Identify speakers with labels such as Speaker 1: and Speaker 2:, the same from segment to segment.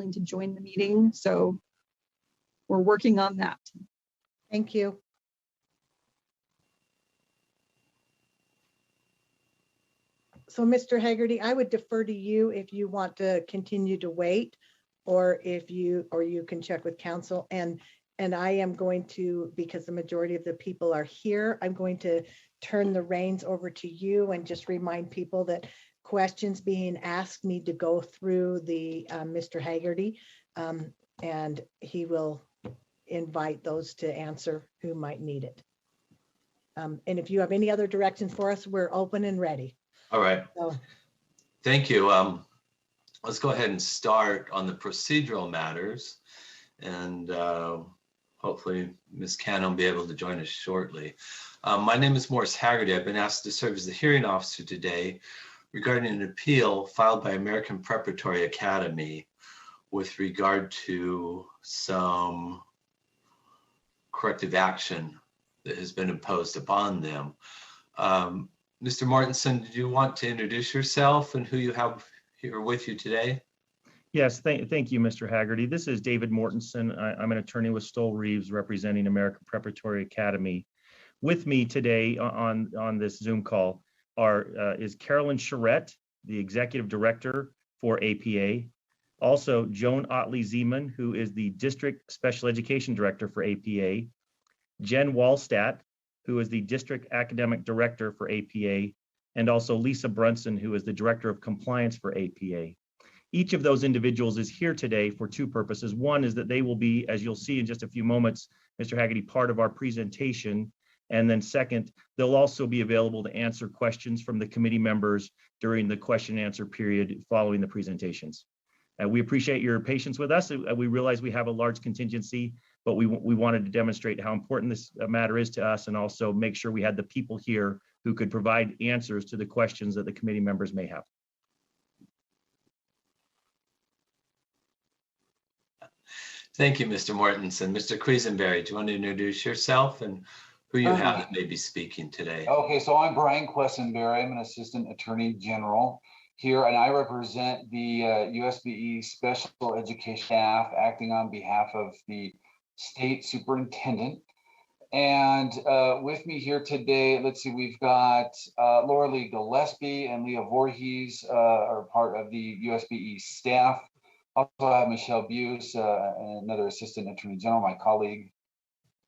Speaker 1: in to join the meeting. So we're working on that.
Speaker 2: Thank you. So Mr. Haggerty, I would defer to you if you want to continue to wait, or you can check with council. And I am going to, because the majority of the people are here, I'm going to turn the reins over to you and just remind people that questions being asked need to go through the Mr. Haggerty, and he will invite those to answer who might need it. And if you have any other directions for us, we're open and ready.
Speaker 3: All right.
Speaker 2: So,
Speaker 3: Thank you. Let's go ahead and start on the procedural matters, and hopefully Ms. Cannon will be able to join us shortly. My name is Morris Haggerty. I've been asked to serve as the hearing officer today regarding an appeal filed by American Preparatory Academy with regard to some corrective action that has been imposed upon them. Mr. Mortensen, did you want to introduce yourself and who you have here with you today?
Speaker 4: Yes, thank you, Mr. Haggerty. This is David Mortensen. I'm an attorney with Stoll Reeves representing American Preparatory Academy. With me today on this Zoom call is Carolyn Sharette, the Executive Director for APA. Also, Joan Otley-Zeman, who is the District Special Education Director for APA. Jen Walstad, who is the District Academic Director for APA, and also Lisa Brunson, who is the Director of Compliance for APA. Each of those individuals is here today for two purposes. One is that they will be, as you'll see in just a few moments, Mr. Haggerty, part of our presentation. And then second, they'll also be available to answer questions from the committee members during the question and answer period following the presentations. We appreciate your patience with us. We realize we have a large contingency, but we wanted to demonstrate how important this matter is to us, and also make sure we had the people here who could provide answers to the questions that the committee members may have.
Speaker 3: Thank you, Mr. Mortensen. Mr. Quisenberry, do you want to introduce yourself and who you have that may be speaking today?
Speaker 5: Okay, so I'm Brian Quesenberry. I'm an Assistant Attorney General here, and I represent the USBE Special Education staff acting on behalf of the State Superintendent. And with me here today, let's see, we've got Laura Lee Gillespie and Leah Voorhees are part of the USBE staff. Also have Michelle Buse, another Assistant Attorney General, my colleague.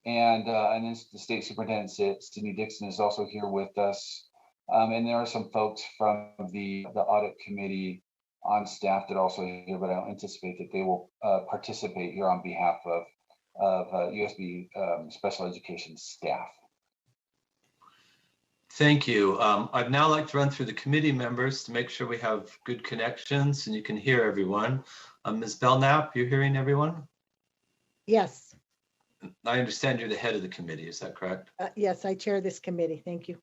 Speaker 5: And then the State Superintendent, Sydney Dixon, is also here with us. And there are some folks from the audit committee on staff that are also here, but I don't anticipate that they will participate here on behalf of USB special education staff.
Speaker 3: Thank you. I'd now like to run through the committee members to make sure we have good connections and you can hear everyone. Ms. Belknap, you're hearing everyone?
Speaker 2: yes,
Speaker 3: I understand you're the head of the committee, is that correct?
Speaker 2: yes, I chair this committee. Thank you.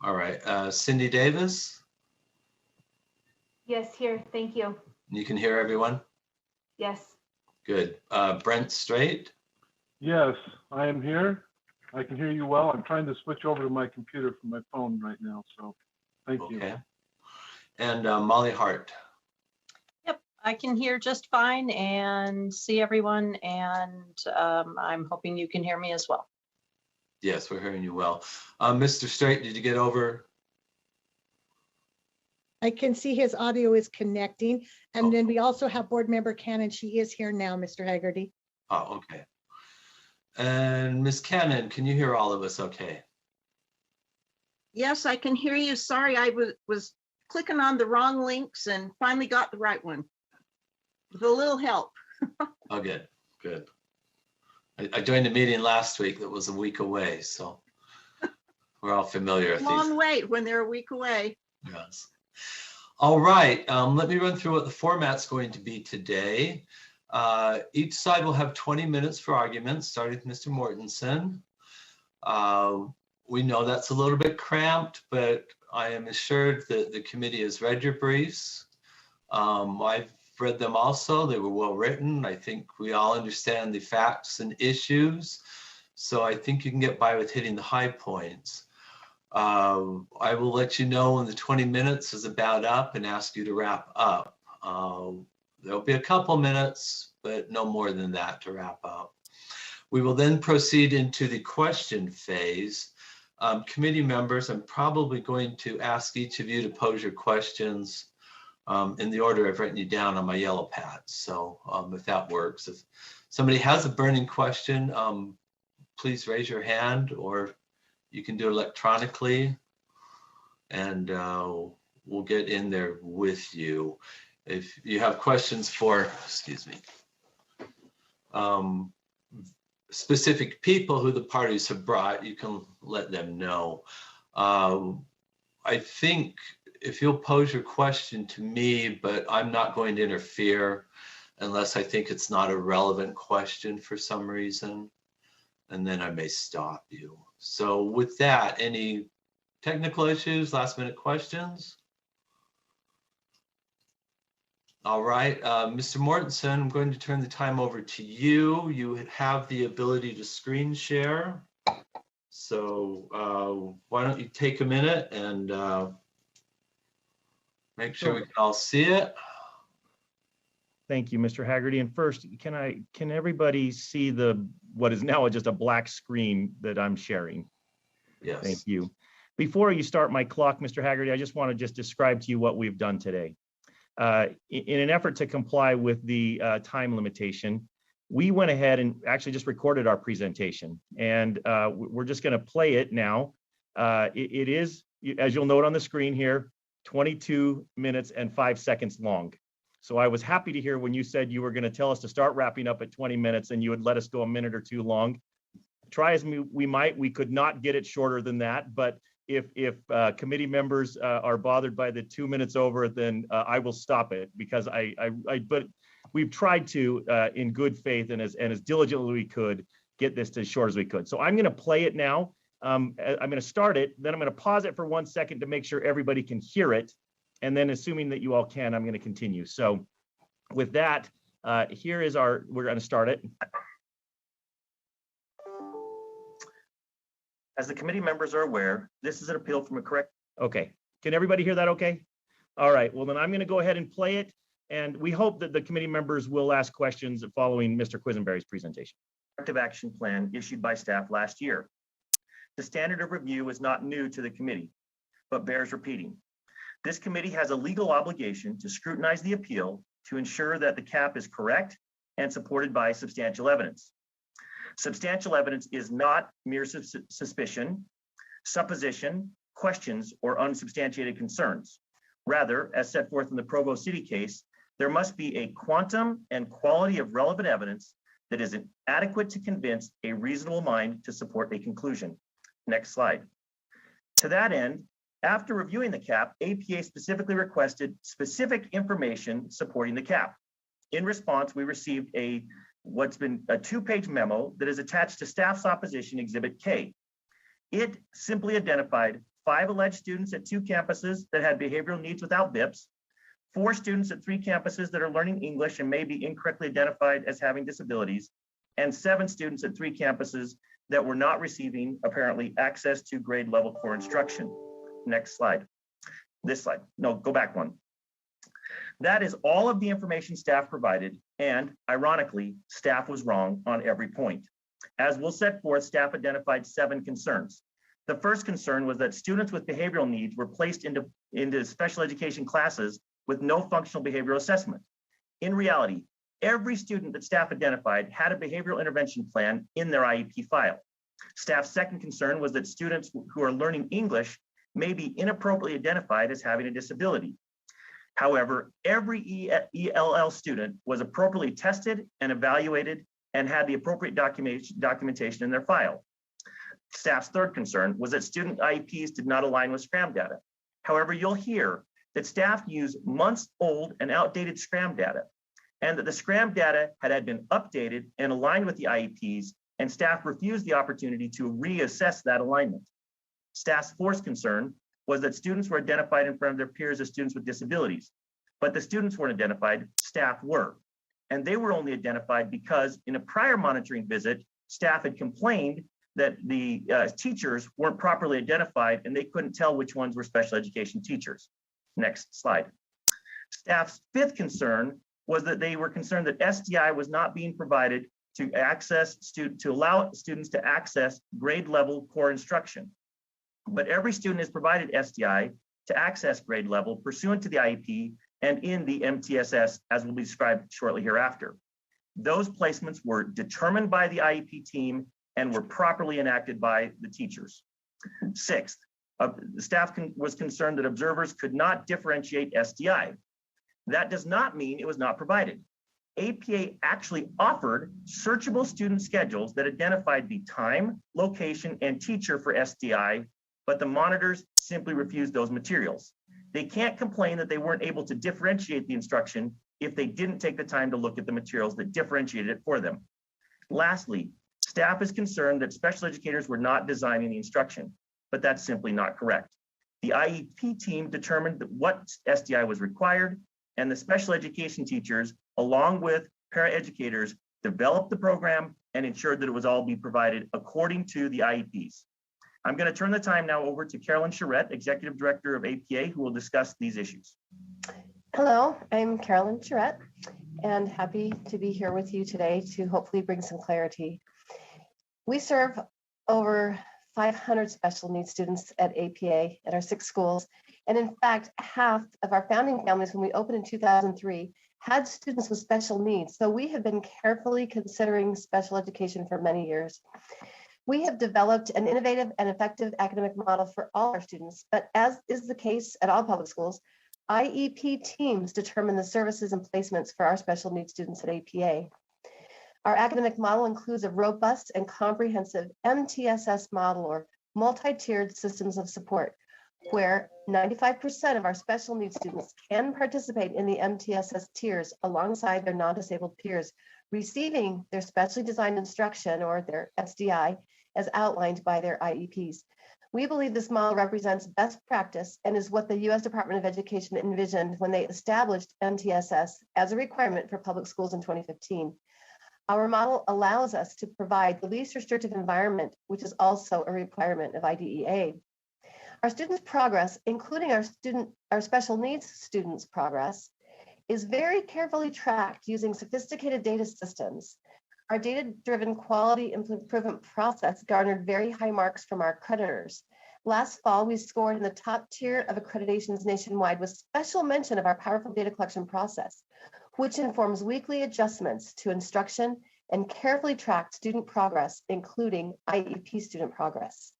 Speaker 3: All right, Cindy Davis,
Speaker 6: Yes, here. Thank you.
Speaker 3: you can hear everyone?
Speaker 6: Yes.
Speaker 3: Good. Brent Straight,
Speaker 7: Yes, I am here. I can hear you well. I'm trying to switch over to my computer from my phone right now, so thank you.
Speaker 3: okay. And Molly Hart.
Speaker 8: Yep, I can hear just fine and see everyone, and I'm hoping you can hear me as well.
Speaker 3: Yes, we're hearing you well. Mr. Straight, did you get over?
Speaker 2: I can see his audio is connecting. And
Speaker 3: Oh.
Speaker 2: then we also have Board Member Cannon. She is here now, Mr. Haggerty.
Speaker 3: Oh, okay. And Ms. Cannon, can you hear all of us okay?
Speaker 9: Yes, I can hear you. Sorry, I was clicking on the wrong links and finally got the right one. With a little help.
Speaker 3: Oh, good, good. I joined a meeting last week that was a week away, so we're all familiar with
Speaker 9: Long
Speaker 3: these.
Speaker 9: wait when they're a week away.
Speaker 3: Yes. All right, let me run through what the format's going to be today. Each side will have 20 minutes for arguments, starting with Mr. Mortensen. We know that's a little bit cramped, but I am assured that the committee has read your briefs. I've read them also. They were well written. I think we all understand the facts and issues. So I think you can get by with hitting the high points. I will let you know when the 20 minutes is about up and ask you to wrap up. there'll be a couple minutes, but no more than that to wrap up. We will then proceed into the question phase. Committee members, I'm probably going to ask each of you to pose your questions in the order I've written you down on my yellow pad. So if that works, if somebody has a burning question, please raise your hand, or you can do it electronically, and we'll get in there with you. If you have questions for, excuse me, specific people who the parties have brought, you can let them know. I think if you'll pose your question to me, but I'm not going to interfere unless I think it's not a relevant question for some reason, and then I may stop you. So with that, any technical issues, last minute questions? All right, Mr. Mortensen, I'm going to turn the time over to you. You have the ability to screen share. So why don't you take a minute and make sure we can all see it.
Speaker 4: Thank you, Mr. Haggerty. And first, can everybody see what is now just a black screen that I'm sharing?
Speaker 3: Yes.
Speaker 4: Thank you. Before you start my clock, Mr. Haggerty, I just want to describe to you what we've done today. In an effort to comply with the time limitation, we went ahead and actually just recorded our presentation, and we're just going to play it now. It is, as you'll note on the screen here, 22 minutes and 5 seconds long. So I was happy to hear when you said you were going to tell us to start wrapping up at 20 minutes and you would let us go a minute or two long. Try as we might, we could not get it shorter than that, but if committee members are bothered by the 2 minutes over, then I will stop it, because but we've tried to, in good faith and as diligently as we could, get this as short as we could. So I'm going to play it now. I'm going to start it, then I'm going to pause it for 1 second to make sure everybody can hear it. And then assuming that you all can, I'm going to continue. So with that, we're going to start it. As the committee members are aware, this is an appeal from okay. Can everybody hear that okay? All right, well then I'm going to go ahead and play it. And we hope that the committee members will ask questions following Mr. Quisenberry's presentation. Corrective action plan issued by staff last year. The standard of review is not new to the committee, but bears repeating. This committee has a legal obligation to scrutinize the appeal to ensure that the cap is correct and supported by substantial evidence. Substantial evidence is not mere suspicion, supposition, questions, or unsubstantiated concerns. Rather, as set forth in the Provo City case, there must be a quantum and quality of relevant evidence that is adequate to convince a reasonable mind to support a conclusion. Next slide. To that end, after reviewing the cap, APA specifically requested specific information supporting the cap. In response, we received what's been a 2-page memo that is attached to staff's opposition exhibit K. It simply identified 5 alleged students at 2 campuses that had behavioral needs without BIPs, 4 students at 3 campuses that are learning English and may be incorrectly identified as having disabilities, and 7 students at 3 campuses that were not receiving, apparently, access to grade level core instruction. Next slide. This slide. No, go back one. That is all of the information staff provided, and ironically, staff was wrong on every point. As we'll set forth, staff identified 7 concerns. The first concern was that students with behavioral needs were placed into special education classes with no functional behavioral assessment. In reality, every student that staff identified had a behavioral intervention plan in their IEP file. Staff's second concern was that students who are learning English may be inappropriately identified as having a disability. However, every ELL student was appropriately tested and evaluated and had the appropriate documentation in their file. Staff's third concern was that student IEPs did not align with SCRAM data. However, you'll hear that staff used months old and outdated SCRAM data, and that the SCRAM data had been updated and aligned with the IEPs, and staff refused the opportunity to reassess that alignment. Staff's fourth concern was that students were identified in front of their peers as students with disabilities, but the students weren't identified, staff were. And they were only identified because in a prior monitoring visit, staff had complained that the teachers weren't properly identified and they couldn't tell which ones were special education teachers. Next slide. Staff's fifth concern was that they were concerned that SDI was not being provided to allow students to access grade level core instruction. But every student is provided SDI to access grade level pursuant to the IEP and in the MTSS, as will be described shortly hereafter. Those placements were determined by the IEP team and were properly enacted by the teachers. Sixth, the staff was concerned that observers could not differentiate SDI. That does not mean it was not provided. APA actually offered searchable student schedules that identified the time, location, and teacher for SDI, but the monitors simply refused those materials. They can't complain that they weren't able to differentiate the instruction if they didn't take the time to look at the materials that differentiated it for them. Lastly, staff is concerned that special educators were not designing the instruction, but that's simply not correct. The IEP team determined that what SDI was required, and the special education teachers, along with paraeducators, developed the program and ensured that it was all be provided according to the IEPs. I'm going to turn the time now over to Carolyn Sharette, Executive Director of APA, who will discuss these issues.
Speaker 10: Hello, I'm Carolyn Sharette, and happy to be here with you today to hopefully bring some clarity. We serve over 500 special needs students at APA at our 6 schools. And in fact, half of our founding families when we opened in 2003 had students with special needs. So we have been carefully considering special education for many years. We have developed an innovative and effective academic model for all our students, but as is the case at all public schools, IEP teams determine the services and placements for our special needs students at APA. Our academic model includes a robust and comprehensive MTSS model, or multi-tiered systems of support, where 95% of our special needs students can participate in the MTSS tiers alongside their non-disabled peers, receiving their specially designed instruction, or their SDI, as outlined by their IEPs. We believe this model represents best practice and is what the U.S. Department of Education envisioned when they established MTSS as a requirement for public schools in 2015. Our model allows us to provide the least restrictive environment, which is also a requirement of IDEA. Our students' progress, including our special needs students' progress, is very carefully tracked using sophisticated data systems. Our data-driven quality improvement process garnered very high marks from our accreditors. Last fall, we scored in the top tier of accreditations nationwide with special mention of our powerful data collection process, which informs weekly adjustments to instruction and carefully tracked student progress, including IEP student progress.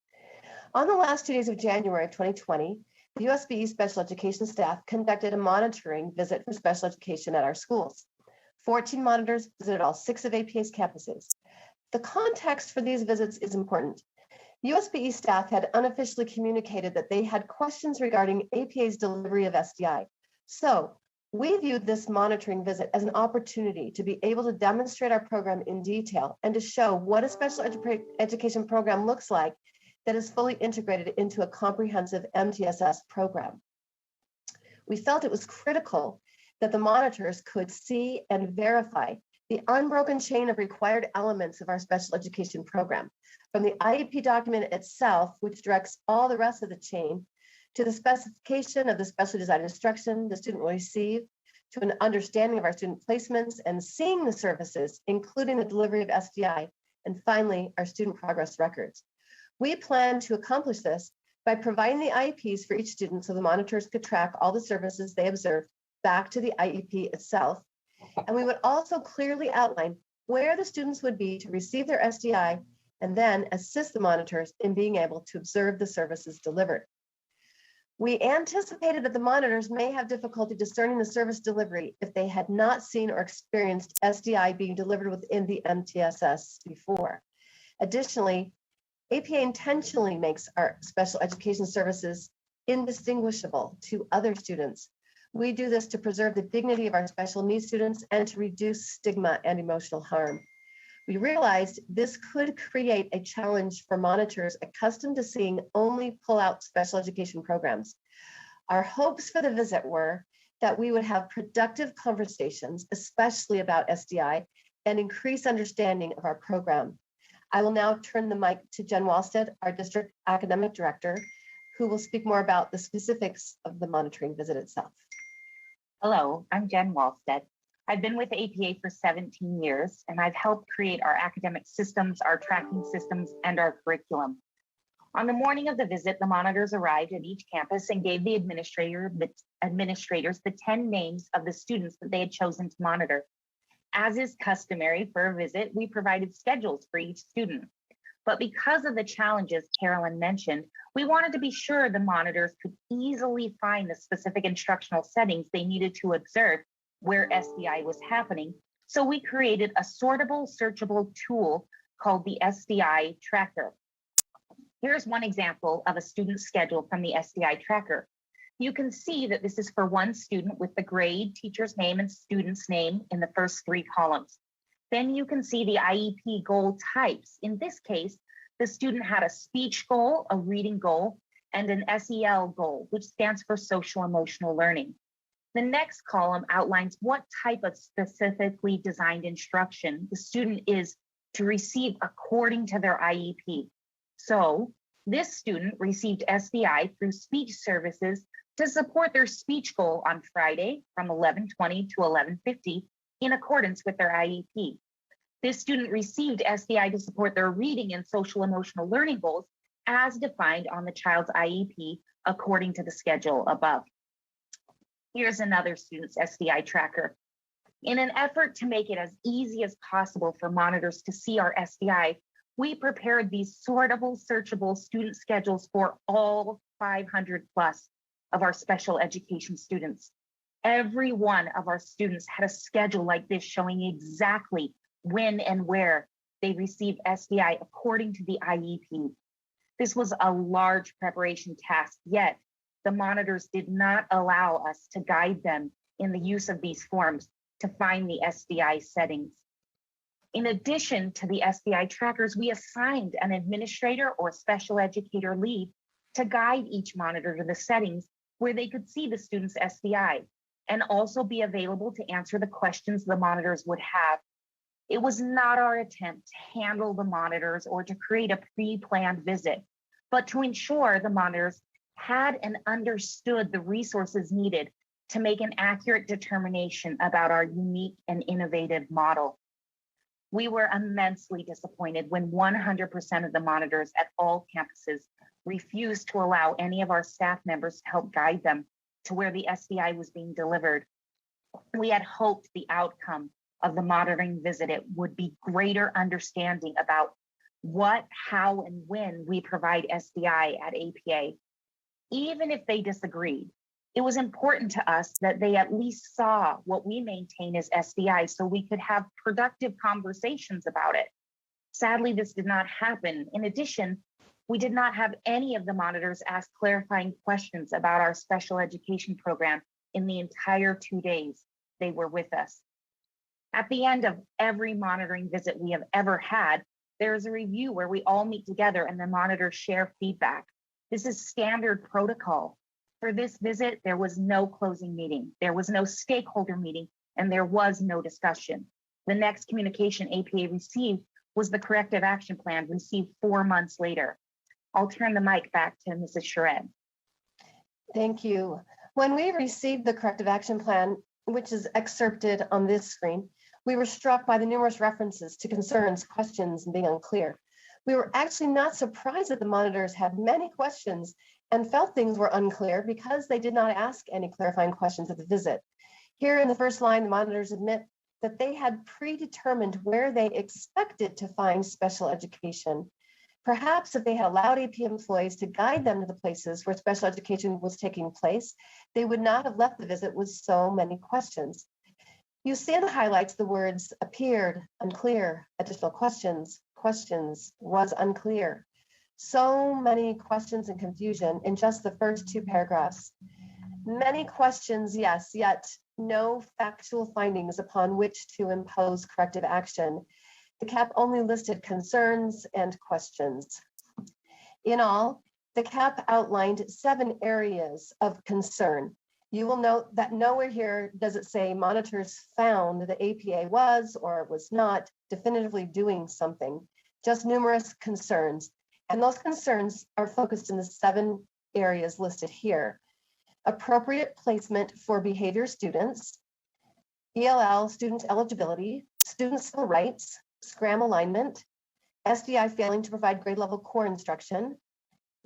Speaker 10: On the last 2 days of January of 2020, the USBE special education staff conducted a monitoring visit for special education at our schools. 14 monitors visited all 6 of APA's campuses. The context for these visits is important. USBE staff had unofficially communicated that they had questions regarding APA's delivery of SDI. So we viewed this monitoring visit as an opportunity to be able to demonstrate our program in detail and to show what a special education program looks like that is fully integrated into a comprehensive MTSS program. We felt it was critical that the monitors could see and verify the unbroken chain of required elements of our special education program, from the IEP document itself, which directs all the rest of the chain, to the specification of the specially designed instruction the student will receive, to an understanding of our student placements and seeing the services, including the delivery of SDI, and finally, our student progress records. We plan to accomplish this by providing the IEPs for each student so the monitors could track all the services they observed back to the IEP itself. And we would also clearly outline where the students would be to receive their SDI and then assist the monitors in being able to observe the services delivered. We anticipated that the monitors may have difficulty discerning the service delivery if they had not seen or experienced SDI being delivered within the MTSS before. Additionally, APA intentionally makes our special education services indistinguishable to other students. We do this to preserve the dignity of our special needs students and to reduce stigma and emotional harm. We realized this could create a challenge for monitors accustomed to seeing only pull-out special education programs. Our hopes for the visit were that we would have productive conversations, especially about SDI, and increase understanding of our program. I will now turn the mic to Jen Walstad, our district academic director, who will speak more about the specifics of the monitoring visit itself.
Speaker 11: Hello, I'm Jen Walstad. I've been with APA for 17 years, and I've helped create our academic systems, our tracking systems, and our curriculum. On the morning of the visit, the monitors arrived at each campus and gave the administrators the 10 names of the students that they had chosen to monitor. As is customary for a visit, we provided schedules for each student. But because of the challenges Carolyn mentioned, we wanted to be sure the monitors could easily find the specific instructional settings they needed to observe where SDI was happening. So we created a sortable, searchable tool called the SDI Tracker. Here's one example of a student's schedule from the SDI Tracker. You can see that this is for one student with the grade, teacher's name, and student's name in the first 3 columns. Then you can see the IEP goal types. In this case, the student had a speech goal, a reading goal, and an SEL goal, which stands for social emotional learning. The next column outlines what type of specifically designed instruction the student is to receive according to their IEP. So this student received SDI through speech services to support their speech goal on Friday from 11:20 to 11:50 in accordance with their IEP. This student received SDI to support their reading and social emotional learning goals as defined on the child's IEP according to the schedule above. Here's another student's SDI tracker. In an effort to make it as easy as possible for monitors to see our SDI, we prepared these sortable, searchable student schedules for all 500 plus of our special education students. Every one of our students had a schedule like this showing exactly when and where they received SDI according to the IEP. This was a large preparation task, yet the monitors did not allow us to guide them in the use of these forms to find the SDI settings. In addition to the SDI trackers, we assigned an administrator or special educator lead to guide each monitor to the settings where they could see the student's SDI and also be available to answer the questions the monitors would have. It was not our attempt to handle the monitors or to create a pre-planned visit, but to ensure the monitors had and understood the resources needed to make an accurate determination about our unique and innovative model. We were immensely disappointed when 100% of the monitors at all campuses refused to allow any of our staff members to help guide them to where the SDI was being delivered. We had hoped the outcome of the monitoring visit would be greater understanding about what, how, and when we provide SDI at APA. Even if they disagreed, it was important to us that they at least saw what we maintain as SDI so we could have productive conversations about it. Sadly, this did not happen. In addition, we did not have any of the monitors ask clarifying questions about our special education program in the entire 2 days they were with us. At the end of every monitoring visit we have ever had, there is a review where we all meet together and the monitors share feedback. This is standard protocol. For this visit, there was no closing meeting, there was no stakeholder meeting, and there was no discussion. The next communication APA received was the corrective action plan received 4 months later. I'll turn the mic back to Mrs. Sharette.
Speaker 10: Thank you. When we received the corrective action plan, which is excerpted on this screen, we were struck by the numerous references to concerns, questions, and being unclear. We were actually not surprised that the monitors had many questions and felt things were unclear because they did not ask any clarifying questions at the visit. Here in the first line, the monitors admit that they had predetermined where they expected to find special education. Perhaps if they had allowed AP employees to guide them to the places where special education was taking place, they would not have left the visit with so many questions. You see in the highlights the words appeared, unclear, additional questions, questions, was unclear. So many questions and confusion in just the first 2 paragraphs. Many questions, yes, yet no factual findings upon which to impose corrective action. The CAP only listed concerns and questions. In all, the CAP outlined 7 areas of concern. You will note that nowhere here does it say monitors found the APA was or was not definitively doing something, just numerous concerns. And those concerns are focused in the 7 areas listed here. Appropriate placement for behavior students, ELL student eligibility, student civil rights, SCRAM alignment, SDI failing to provide grade level core instruction,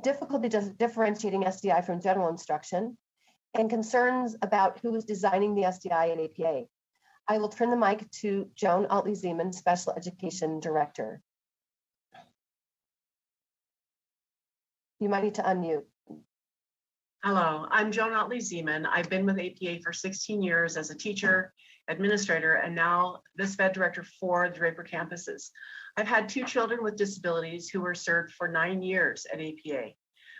Speaker 10: difficulty differentiating SDI from general instruction, and concerns about who is designing the SDI and APA. I will turn the mic to Joan Altley-Zeman, Special Education Director. You might need to unmute.
Speaker 12: Hello, I'm Joan Altley-Zeman. I've been with APA for 16 years as a teacher, administrator, and now the SPED director for the Draper campuses. I've had 2 children with disabilities who were served for 9 years at APA.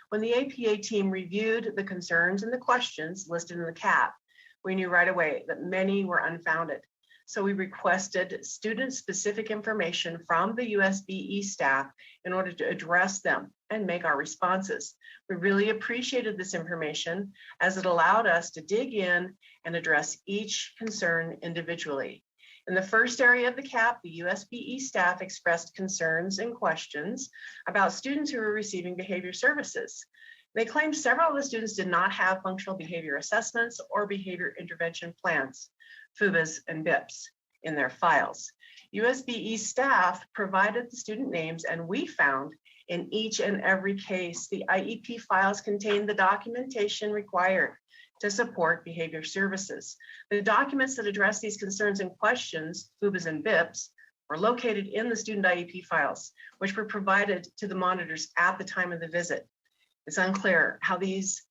Speaker 12: When the APA team reviewed the concerns and the questions listed in the CAP, we knew right away that many were unfounded. So we requested student-specific information from the USBE staff in order to address them and make our responses. We really appreciated this information as it allowed us to dig in and address each concern individually. In the first area of the CAP, the USBE staff expressed concerns and questions about students who were receiving behavior services. They claimed several of the students did not have functional behavior assessments or behavior intervention plans, FUBAs and BIPs, in their files. USBE staff provided the student names, and we found in each and every case, the IEP files contained the documentation required to support behavior services. The documents that address these concerns and questions, FUBAs and BIPs, were located in the student IEP files, which were provided to the monitors at the time of the visit. It's unclear how these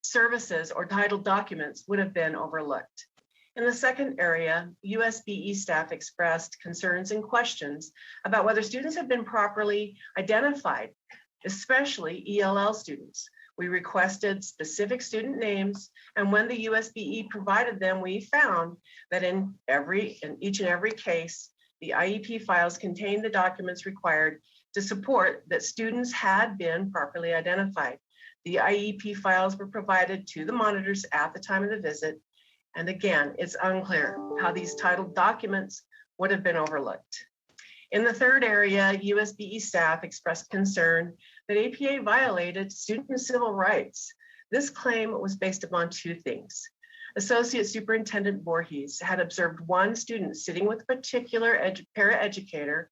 Speaker 12: services or titled documents would have been overlooked. In the second area, USBE staff expressed concerns and questions about whether students have been properly identified, especially ELL students. We requested specific student names, and when the USBE provided them, we found that in each and every case, the IEP files contained the documents required to support that students had been properly identified. The IEP files were provided to the monitors at the time of the visit. And again, it's unclear how these titled documents would have been overlooked. In the third area, USBE staff expressed concern that APA violated student civil rights. This claim was based upon 2 things. Associate Superintendent Voorhees had observed one student sitting with a particular paraeducator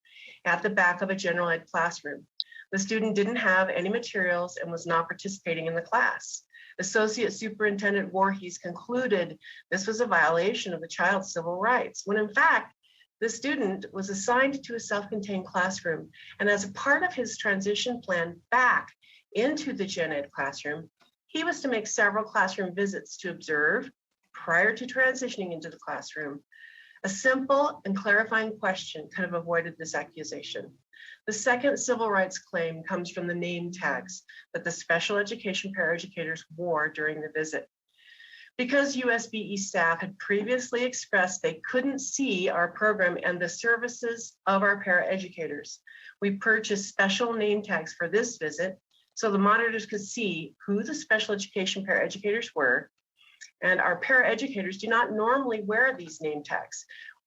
Speaker 12: at the back of a general ed classroom. The student didn't have any materials and was not participating in the class. Associate Superintendent Voorhees concluded this was a violation of the child's civil rights, when in fact, the student was assigned to a self-contained classroom, and as a part of his transition plan back into the gen ed classroom, he was to make several classroom visits to observe prior to transitioning into the classroom. A simple and clarifying question kind of avoided this accusation. The second civil rights claim comes from the name tags that the special education paraeducators wore during the visit. Because USBE staff had previously expressed they couldn't see our program and the services of our paraeducators, we purchased special name tags for this visit so the monitors could see who the special education paraeducators were. And our paraeducators do not normally wear these name tags.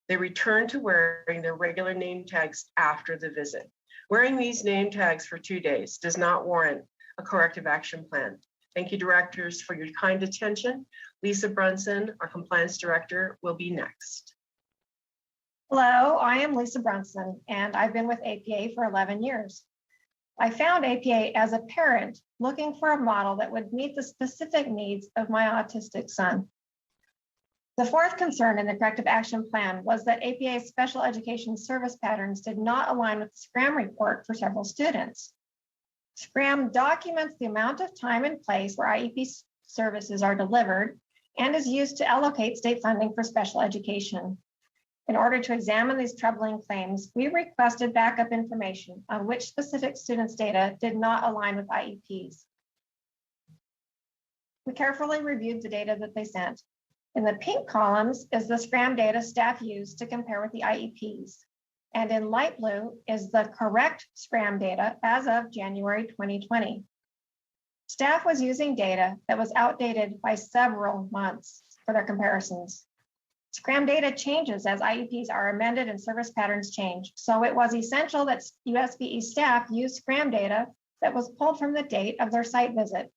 Speaker 12: They return to wearing their regular name tags after the visit. Wearing these name tags for 2 days does not warrant a corrective action plan. Thank you, directors, for your kind attention. Lisa Brunson, our compliance director, will be next.
Speaker 13: Hello, I am Lisa Brunson, and I've been with APA for 11 years. I found APA as a parent looking for a model that would meet the specific needs of my autistic son. The fourth concern in the corrective action plan was that APA's special education service patterns did not align with the SCRAM report for several students. SCRAM documents the amount of time and place where IEP services are delivered and is used to allocate state funding for special education. In order to examine these troubling claims, we requested backup information on which specific students' data did not align with IEPs. We carefully reviewed the data that they sent. In the pink columns is the SCRAM data staff used to compare with the IEPs. And in light blue is the correct SCRAM data as of January 2020. Staff was using data that was outdated by several months for their comparisons. SCRAM data changes as IEPs are amended and service patterns change. So it was essential that USBE staff use SCRAM data that was pulled from the date of their site visit.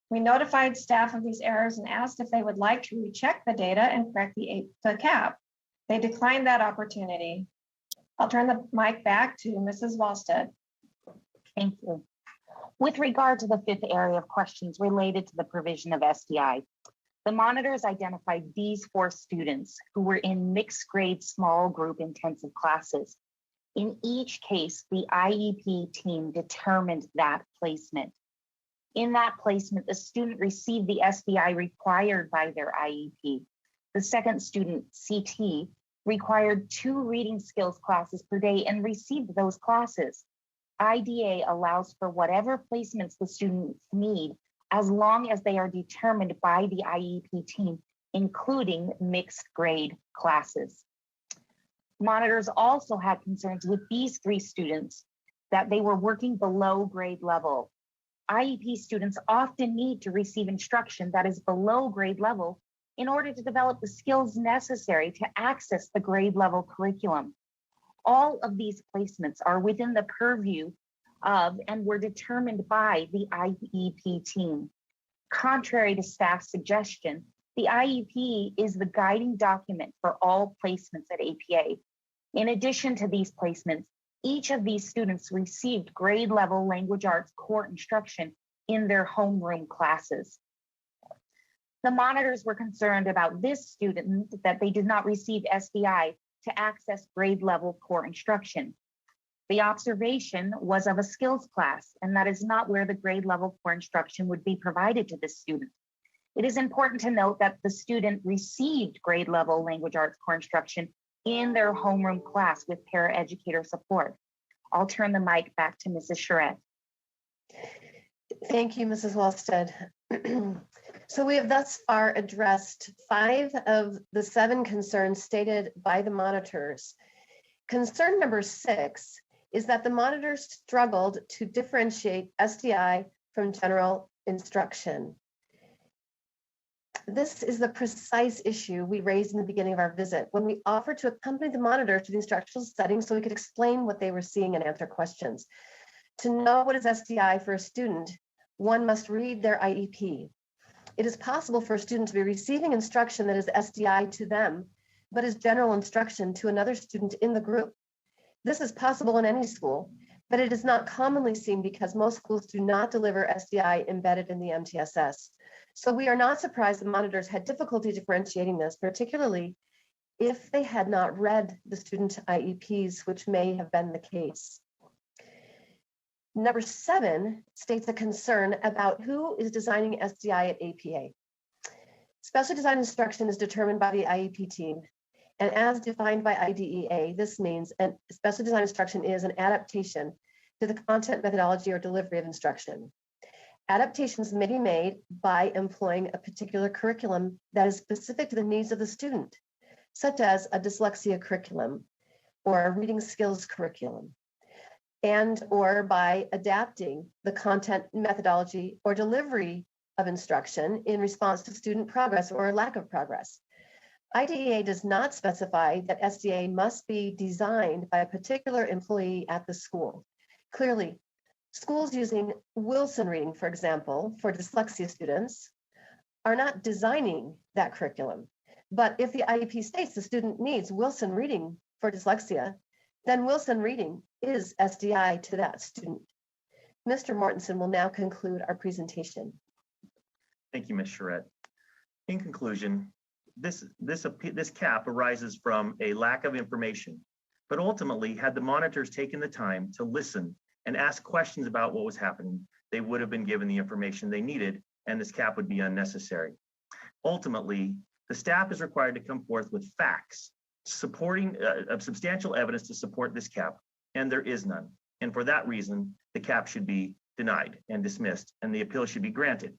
Speaker 13: We notified staff of these errors and asked if they would like to recheck the data and correct the cap. They declined that opportunity. I'll turn the mic back to Mrs. Walstad.
Speaker 11: Thank you. With regard to the fifth area of questions related to the provision of SDI, the monitors identified these 4 students who were in mixed grade small group intensive classes. In each case, the IEP team determined that placement. In that placement, the student received the SDI required by their IEP. The second student, CT, required 2 reading skills classes per day and received those classes. IDA allows for whatever placements the students need as long as they are determined by the IEP team, including mixed grade classes. Monitors also had concerns with these 3 students that they were working below grade level. IEP students often need to receive instruction that is below grade level in order to develop the skills necessary to access the grade level curriculum. All of these placements are within the purview of and were determined by the IEP team. Contrary to staff's suggestion, the IEP is the guiding document for all placements at APA. In addition to these placements, each of these students received grade level language arts core instruction in their homeroom classes. The monitors were concerned about this student that they did not receive SDI to access grade level core instruction. The observation was of a skills class, and that is not where the grade level core instruction would be provided to this student. It is important to note that the student received grade level language arts core instruction in their homeroom class with paraeducator support. I'll turn the mic back to Mrs. Sharette.
Speaker 10: Thank you, Mrs. Walstad. So we have thus far addressed 5 of the 7 concerns stated by the monitors. Concern number 6 is that the monitors struggled to differentiate SDI from general instruction. This is the precise issue we raised in the beginning of our visit when we offered to accompany the monitor to the instructional setting so we could explain what they were seeing and answer questions. To know what is SDI for a student, one must read their IEP. It is possible for a student to be receiving instruction that is SDI to them, but is general instruction to another student in the group. This is possible in any school, but it is not commonly seen because most schools do not deliver SDI embedded in the MTSS. So we are not surprised the monitors had difficulty differentiating this, particularly if they had not read the student IEPs, which may have been the case. Number 7 states a concern about who is designing SDI at APA. Special design instruction is determined by the IEP team, and as defined by IDEA, this means special design instruction is an adaptation to the content, methodology, or delivery of instruction. Adaptations may be made by employing a particular curriculum that is specific to the needs of the student, such as a dyslexia curriculum or a reading skills curriculum, and or by adapting the content, methodology, or delivery of instruction in response to student progress or lack of progress. IDEA does not specify that SDA must be designed by a particular employee at the school. Clearly, schools using Wilson reading, for example, for dyslexia students, are not designing that curriculum. But if the IEP states the student needs Wilson reading for dyslexia, then Wilson reading is SDI to that student. Mr. Mortensen will now conclude our presentation.
Speaker 4: Thank you, Ms. Sharette. In conclusion, this cap arises from a lack of information, but ultimately, had the monitors taken the time to listen and ask questions about what was happening, they would have been given the information they needed, and this cap would be unnecessary. Ultimately, the staff is required to come forth with facts supporting substantial evidence to support this cap, and there is none. And for that reason, the cap should be denied and dismissed, and the appeal should be granted.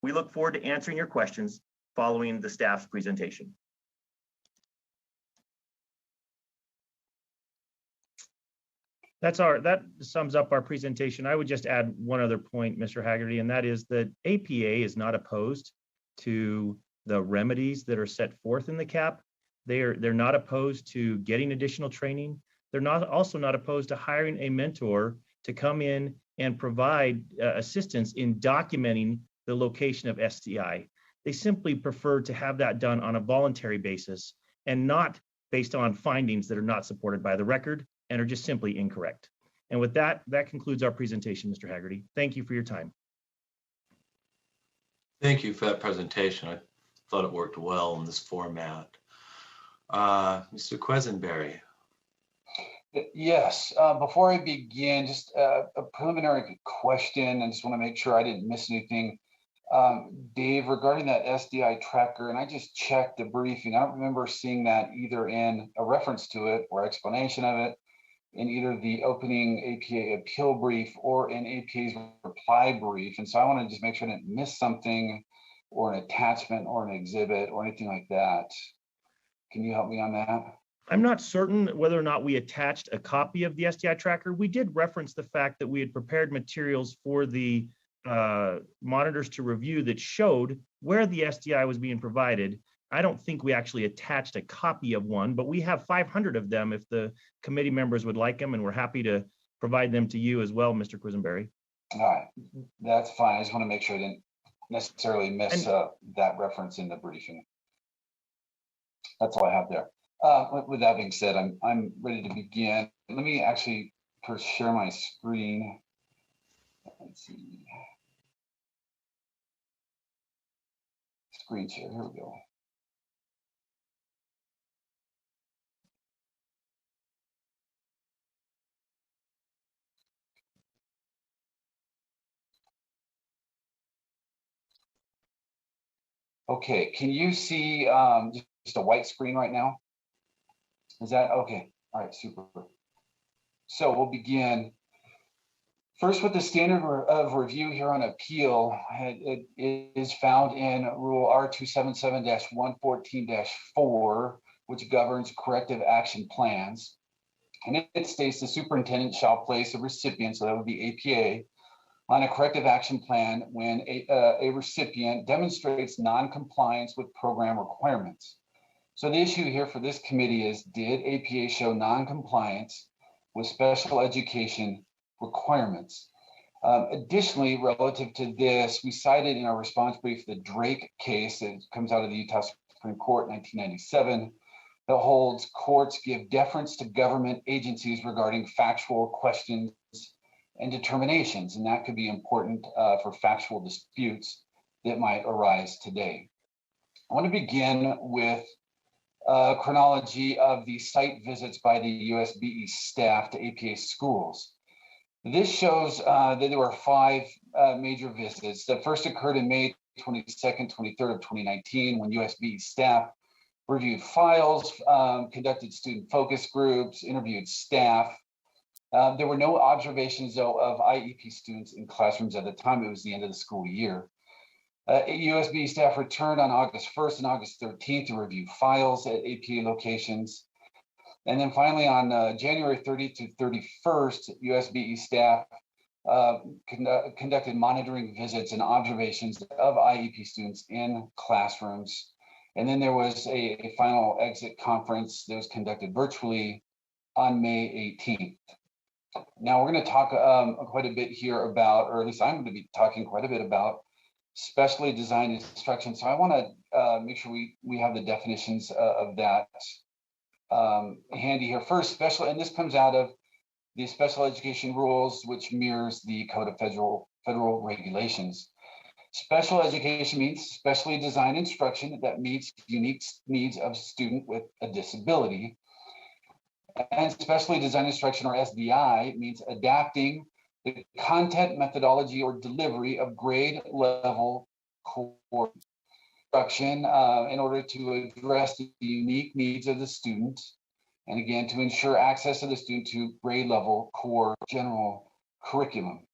Speaker 4: We look forward to answering your questions following the staff's presentation. That sums up our presentation. I would just add one other point, Mr. Haggerty, and that is that APA is not opposed to the remedies that are set forth in the cap. They're not opposed to getting additional training. They're also not opposed to hiring a mentor to come in and provide assistance in documenting the location of SDI. They simply prefer to have that done on a voluntary basis and not based on findings that are not supported by the record and are just simply incorrect. And with that, that concludes our presentation, Mr. Haggerty. Thank you for your time.
Speaker 3: Thank you for that presentation. I thought it worked well in this format. Mr. Quisenberry.
Speaker 5: Yes, before I begin, just a preliminary question. I just want to make sure I didn't miss anything. Dave, regarding that SDI tracker, and I just checked the briefing. I don't remember seeing that either in a reference to it or explanation of it in either the opening APA appeal brief or in APA's reply brief. And so I want to just make sure I didn't miss something or an attachment or an exhibit or anything like that. Can you help me on that?
Speaker 4: I'm not certain whether or not we attached a copy of the SDI tracker. We did reference the fact that we had prepared materials for the monitors to review that showed where the SDI was being provided. I don't think we actually attached a copy of one, but we have 500 of them if the committee members would like them, and we're happy to provide them to you as well, Mr. Quisenberry.
Speaker 5: All right, that's fine. I just want to make sure I didn't necessarily miss that reference in the briefing. That's all I have there. With that being said, I'm ready to begin. Let me actually first share my screen. Let's see. Screen share, here we go. Okay, can you see just a white screen right now? Is that okay? All right, super. So we'll begin first with the standard of review here on appeal. It is found in Rule R277-114-4, which governs corrective action plans. And it states the superintendent shall place a recipient, so that would be APA, on a corrective action plan when a recipient demonstrates non-compliance with program requirements. So the issue here for this committee is, did APA show non-compliance with special education requirements? Additionally, relative to this, we cited in our response brief the Drake case that comes out of the Utah Supreme Court in 1997 that holds courts give deference to government agencies regarding factual questions and determinations, and that could be important for factual disputes that might arise today. I want to begin with chronology of the site visits by the USBE staff to APA schools. This shows that there were 5 major visits that first occurred in May 22nd, 23rd of 2019 when USBE staff reviewed files, conducted student focus groups, interviewed staff. There were no observations, though, of IEP students in classrooms at the time. It was the end of the school year. USBE staff returned on August 1st and August 13th to review files at APA locations. And then finally on January 30th to 31st, USBE staff conducted monitoring visits and observations of IEP students in classrooms. And then there was a final exit conference that was conducted virtually on May 18th. Now we're going to talk quite a bit here about, or at least I'm going to be talking quite a bit about specially designed instruction. So I want to make sure we have the definitions of that handy here. First, special, and this comes out of the special education rules, which mirrors the Code of Federal Regulations. Special education means specially designed instruction that meets unique needs of a student with a disability. And specially designed instruction, or SDI, means adapting the content, methodology, or delivery of grade level core instruction in order to address the unique needs of the student. And again, to ensure access of the student to grade level core general curriculum.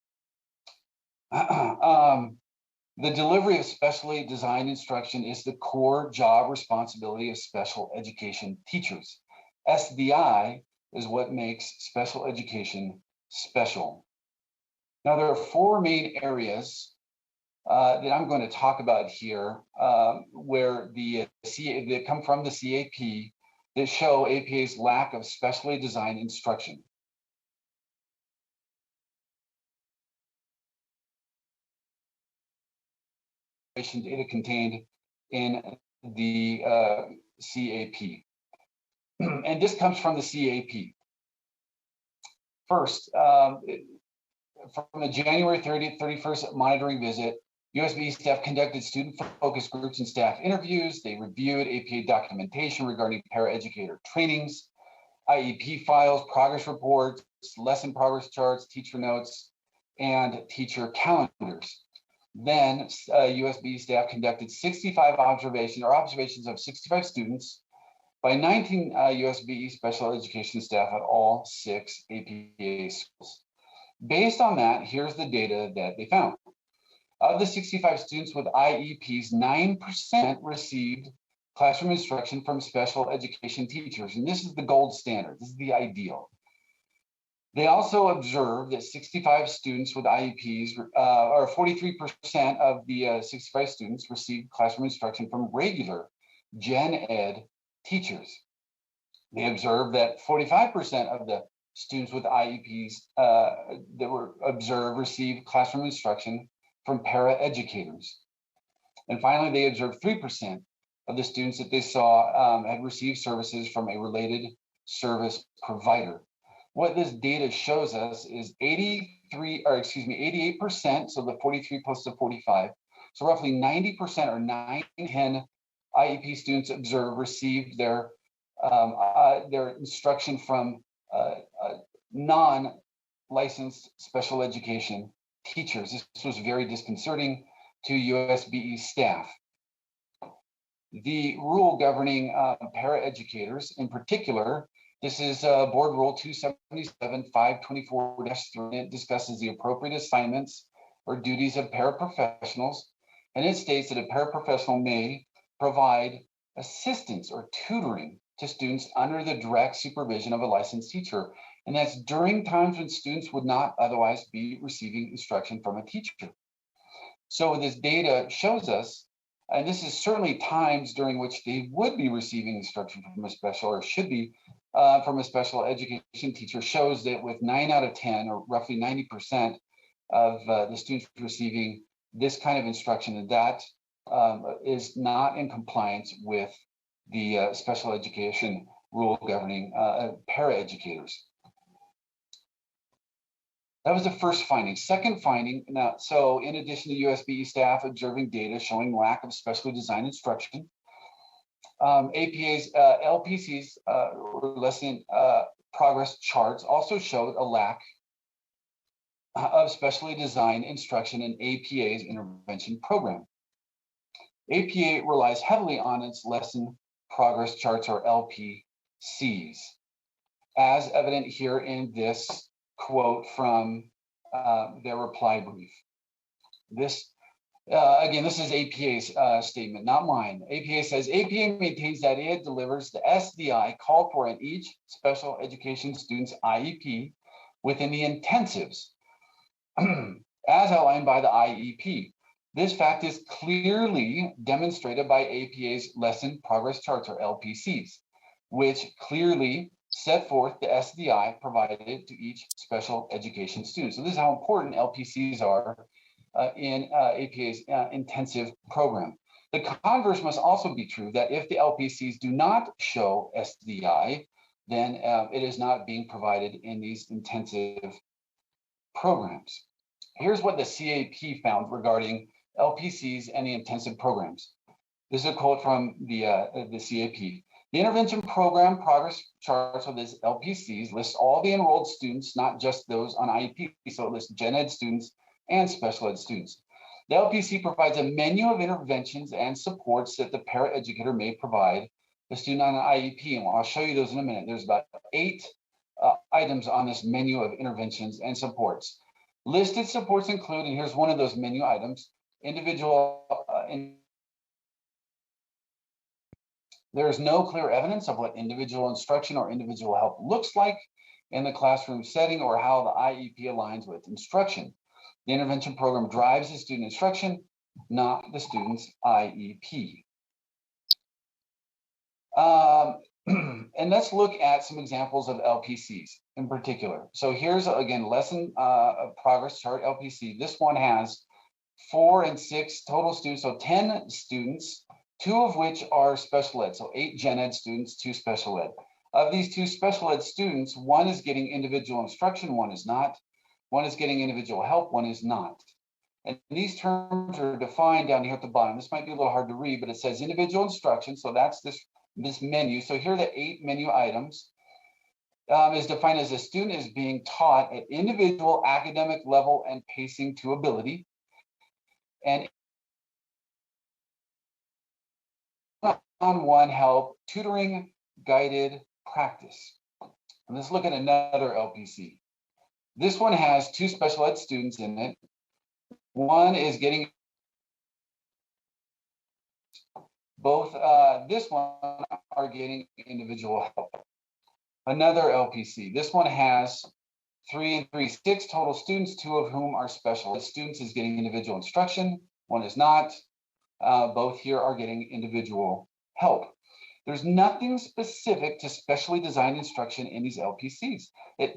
Speaker 5: The delivery of specially designed instruction is the core job responsibility of special education teachers. SDI is what makes special education special. Now, there are 4 main areas that I'm going to talk about here where that come from the CAP that show APA's lack of specially designed instruction. data contained in the CAP. And this comes from the CAP. First, from the January 30th, 31st monitoring visit, USBE staff conducted student focus groups and staff interviews. They reviewed APA documentation regarding paraeducator trainings, IEP files, progress reports, lesson progress charts, teacher notes, and teacher calendars. Then USBE staff conducted 65 observations of 65 students by 19 USBE special education staff at all 6 APA schools. Based on that, here's the data that they found. Of the 65 students with IEPs, 9% received classroom instruction from special education teachers. And this is the gold standard. This is the ideal. They also observed that 65 students with IEPs, or 43% of the 65 students received classroom instruction from regular gen ed teachers. They observed that 45% of the students with IEPs that were observed received classroom instruction from paraeducators. And finally, they observed 3% of the students that they saw had received services from a related service provider. What this data shows us is 88%, so the 43 plus the 45, so roughly 90% or 9 in 10 IEP students observed received their instruction from non-licensed special education teachers. This was very disconcerting to USBE staff. The rule governing paraeducators in particular, this is Board Rule 277-524-3. It discusses the appropriate assignments or duties of paraprofessionals, and it states that a paraprofessional may provide assistance or tutoring to students under the direct supervision of a licensed teacher. And that's during times when students would not otherwise be receiving instruction from a teacher. So this data shows us, and this is certainly times during which they would be receiving instruction from a special, or should be from a special education teacher, shows that with 9 out of 10, or roughly 90% of the students receiving this kind of instruction, that is not in compliance with the special education rule governing paraeducators. That was the first finding. Second finding, now, so in addition to USBE staff observing data showing lack of specially designed instruction, APA's LPC's lesson progress charts also showed a lack of specially designed instruction in APA's intervention program. APA relies heavily on its lesson progress charts, or LPCs, as evident here in this quote from their reply brief. This, again, this is APA's statement, not mine. APA says, APA maintains that it delivers the SDI called for in each special education student's IEP within the intensives, as outlined by the IEP. This fact is clearly demonstrated by APA's lesson progress charts, or LPCs, which clearly set forth the SDI provided to each special education student. So this is how important LPCs are in APA's intensive program. The converse must also be true, that if the LPCs do not show SDI, then it is not being provided in these intensive programs. Here's what the CAP found regarding LPCs and the intensive programs. This is a quote from the CAP. The intervention program progress charts of this LPCs lists all the enrolled students, not just those on IEP. So it lists gen ed students and special ed students. The LPC provides a menu of interventions and supports that the paraeducator may provide the student on an IEP. And I'll show you those in a minute. There's about 8 items on this menu of interventions and supports. Listed supports include, and here's one of those menu items, individual. There is no clear evidence of what individual instruction or individual help looks like in the classroom setting, or how the IEP aligns with instruction. The intervention program drives the student instruction, not the student's IEP. And let's look at some examples of LPCs in particular. So here's, again, lesson progress chart LPC. This one has 4 and 6 total students, so 10 students, 2 of which are special ed, so 8 gen ed students, 2 special ed. Of these 2 special ed students, 1 is getting individual instruction, 1 is not. 1 is getting individual help, 1 is not. And these terms are defined down here at the bottom. This might be a little hard to read, but it says individual instruction, so that's this menu. So here are the 8 menu items. Is defined as a student is being taught at individual academic level and pacing to ability, and one-on-one help, tutoring, guided practice. And let's look at another LPC. This one has 2 special ed students in it. One is getting both. This one are getting individual help. Another LPC. This one has 3 and 3, 6 total students, 2 of whom are special ed students is getting individual instruction. 1 is not. Both here are getting individual help. There's nothing specific to specially designed instruction in these LPCs.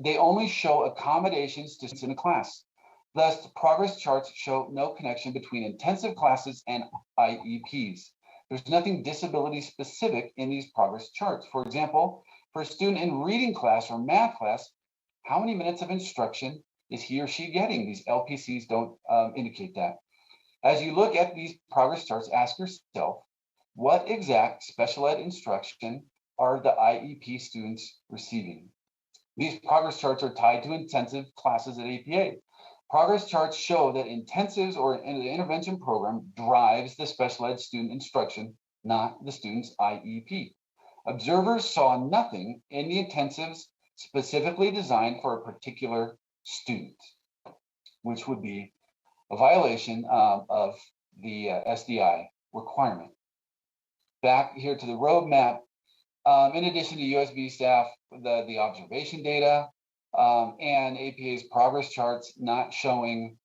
Speaker 5: They only show accommodations to students in a class. Thus, the progress charts show no connection between intensive classes and IEPs. There's nothing disability specific in these progress charts. For example, for a student in reading class or math class, how many minutes of instruction is he or she getting? These LPCs don't indicate that. As you look at these progress charts, ask yourself, what exact special ed instruction are the IEP students receiving? These progress charts are tied to intensive classes at APA. Progress charts show that intensives or an intervention program drives the special ed student instruction, not the student's IEP. Observers saw nothing in the intensives specifically designed for a particular student, which would be a violation of the SDI requirement. Back here to the roadmap, in addition to USBE staff, the observation data, and APA's progress charts not showing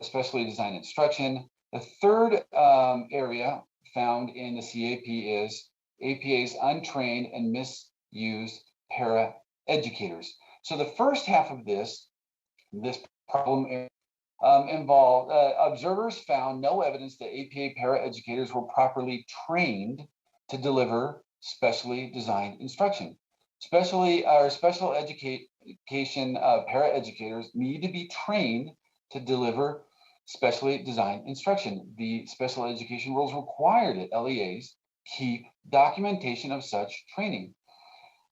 Speaker 5: specially designed instruction. The third area found in the CAP is APA's untrained and misused para-educators. So the first half of this problem involved observers found no evidence that APA para-educators were properly trained to deliver specially designed instruction. Special education para-educators need to be trained to deliver specially designed instruction. The special education rules require that LEAs keep documentation of such training.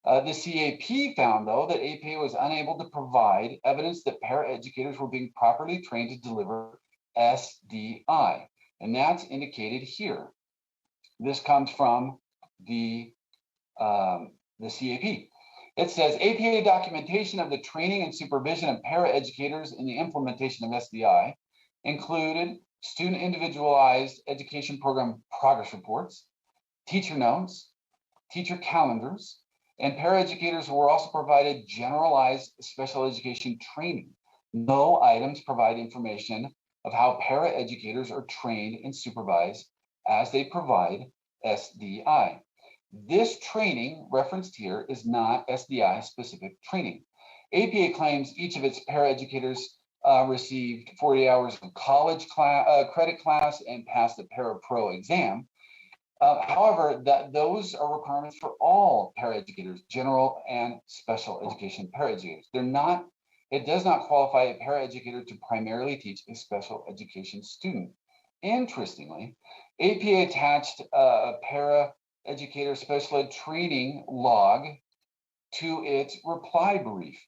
Speaker 5: The CAP found, though, that APA was unable to provide evidence that para-educators were being properly trained to deliver SDI, and that's indicated here. This comes from the CAP. It says APA documentation of the training and supervision of para-educators in the implementation of SDI included student individualized education program progress reports, teacher notes, teacher calendars, and paraeducators were also provided generalized special education training. No items provide information of how paraeducators are trained and supervised as they provide SDI. This training referenced here is not SDI specific training. APA claims each of its paraeducators received 40 hours of college credit class and passed the Para-Pro exam. However, those are requirements for all paraeducators, general and special education paraeducators. It does not qualify a paraeducator to primarily teach a special education student. Interestingly, APA attached a paraeducator special ed training log to its reply brief.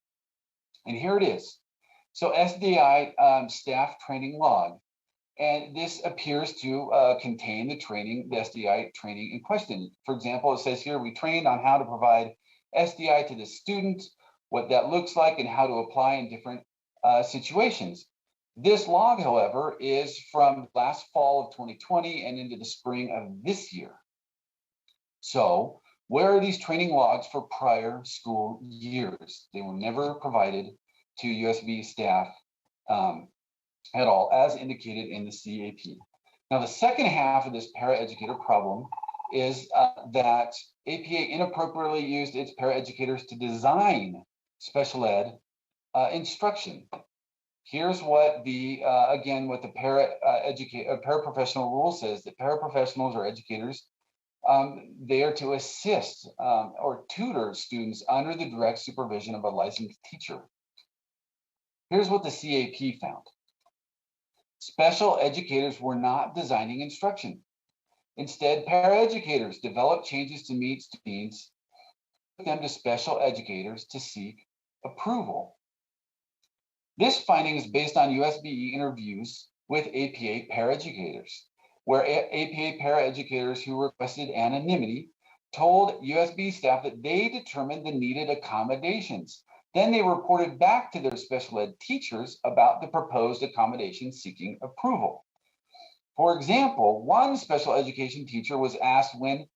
Speaker 5: And here it is. So SDI staff training log. And this appears to contain the SDI training in question. For example, it says here, we trained on how to provide SDI to the student, what that looks like, and how to apply in different situations. This log, however, is from last fall of 2020 and into the spring of this year. So where are these training logs for prior school years? They were never provided to USBE staff at all, as indicated in the CAP. Now, the second half of this paraeducator problem is that APA inappropriately used its paraeducators to design special ed instruction. Here's what the, again, what the paraprofessional rule says, that paraprofessionals or educators, they are to assist or tutor students under the direct supervision of a licensed teacher. Here's what the CAP found. Special educators were not designing instruction. Instead, paraeducators developed changes to meet needs, took them to special educators to seek approval. This finding is based on USBE interviews with APA paraeducators, where APA paraeducators who requested anonymity told USB staff that they determined the needed accommodations. Then they reported back to their special ed teachers about the proposed accommodations seeking approval. For example, one special education teacher was asked when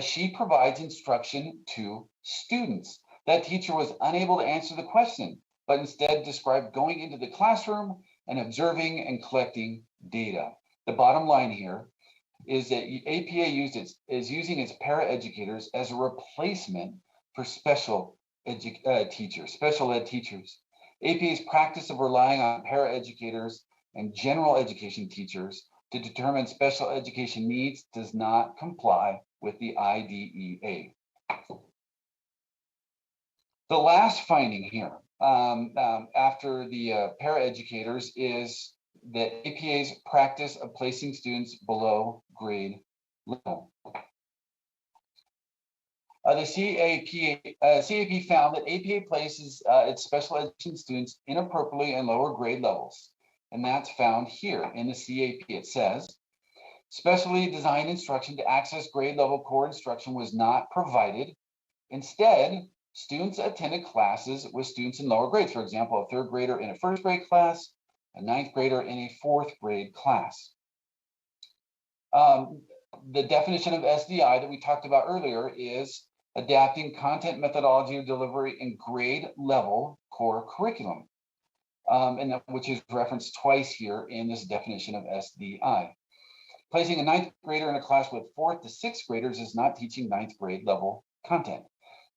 Speaker 5: she provides instruction to students. That teacher was unable to answer the question, but instead described going into the classroom and observing and collecting data. The bottom line here is that APA is using its paraeducators as a replacement for special ed teachers. APA's practice of relying on paraeducators and general education teachers to determine special education needs does not comply with the IDEA. The last finding here after the paraeducators is that APA's practice of placing students below grade level. The CAP found that APA places its special education students inappropriately in lower grade levels, and that's found here in the CAP. It says, specially designed instruction to access grade level core instruction was not provided. Instead, students attended classes with students in lower grades. For example, a third grader in a first grade class, a ninth grader in a fourth grade class. The definition of SDI that we talked about earlier is adapting content, methodology, or delivery in grade level core curriculum, which is referenced twice here in this definition of SDI. Placing a ninth grader in a class with fourth to sixth graders is not teaching ninth grade level content.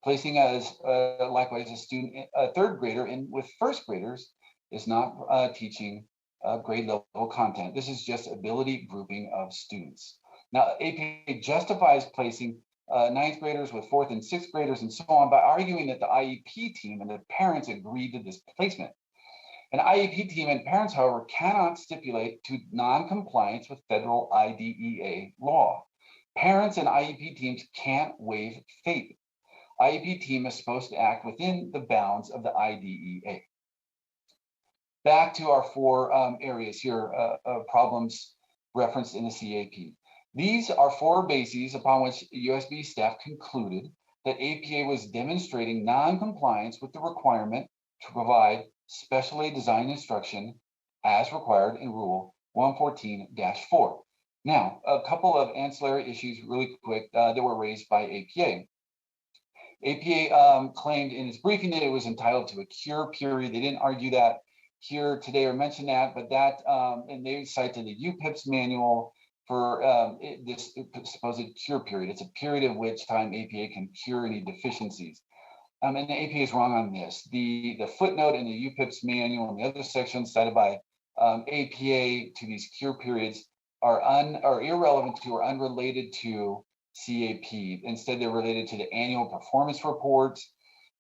Speaker 5: Placing as likewise a third grader in with first graders is not teaching grade level content. This is just ability grouping of students. Now, APA justifies placing ninth graders with fourth and sixth graders and so on by arguing that the IEP team and the parents agreed to this placement. An IEP team and parents, however, cannot stipulate to non-compliance with federal IDEA law. Parents and IEP teams can't waive fate. IEP team is supposed to act within the bounds of the IDEA. Back to our four areas here, problems referenced in the CAP. These are four bases upon which USB staff concluded that APA was demonstrating non-compliance with the requirement to provide specially designed instruction as required in Rule 114-4. Now, a couple of ancillary issues really quick that were raised by APA. APA claimed in its briefing that it was entitled to a cure period. They didn't argue that here today or mention that, but that, and they cited the UPIPS manual for this supposed cure period. It's a period of which time APA can cure any deficiencies. And the APA is wrong on this. The footnote in the UPIPS manual and the other sections cited by APA to these cure periods are irrelevant to or unrelated to CAP. Instead, they're related to the annual performance reports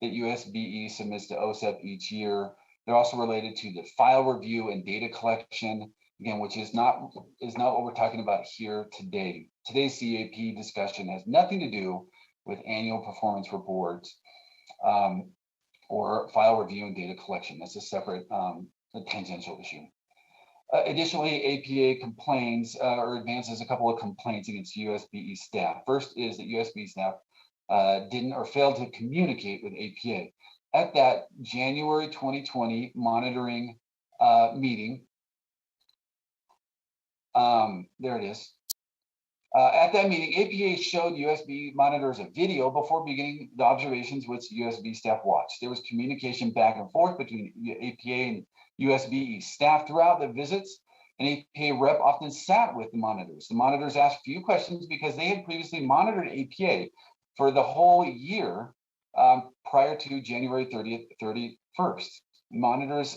Speaker 5: that USBE submits to OSEP each year. They're also related to the file review and data collection, again, which is not what we're talking about here today. Today's CAP discussion has nothing to do with annual performance reports or file review and data collection. That's a separate tangential issue. Additionally, APA complains or advances a couple of complaints against USBE staff. First is that USBE staff didn't or failed to communicate with APA. At that January 2020 monitoring meeting, there it is. At that meeting, APA showed USB monitors a video before beginning the observations which USB staff watched. There was communication back and forth between APA and USBE staff throughout the visits, and APA rep often sat with the monitors. The monitors asked few questions because they had previously monitored APA for the whole year prior to January 31st. Monitors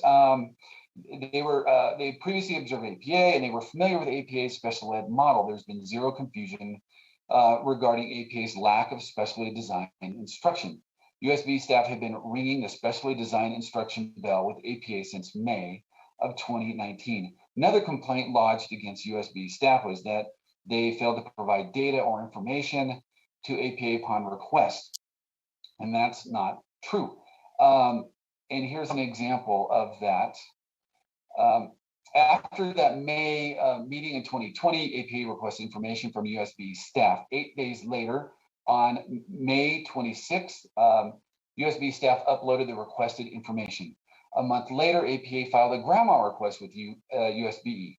Speaker 5: they previously observed APA and they were familiar with APA's special ed model. There's been zero confusion regarding APA's lack of specially designed instruction. USBE staff have been ringing the specially designed instruction bell with APA since May of 2019. Another complaint lodged against USBE staff was that they failed to provide data or information to APA upon request, and that's not true. And here's an example of that. After that May meeting in 2020, APA requested information from USBE staff. 8 days later, on May 26th, USBE staff uploaded the requested information. A month later, APA filed a grandma request with USBE.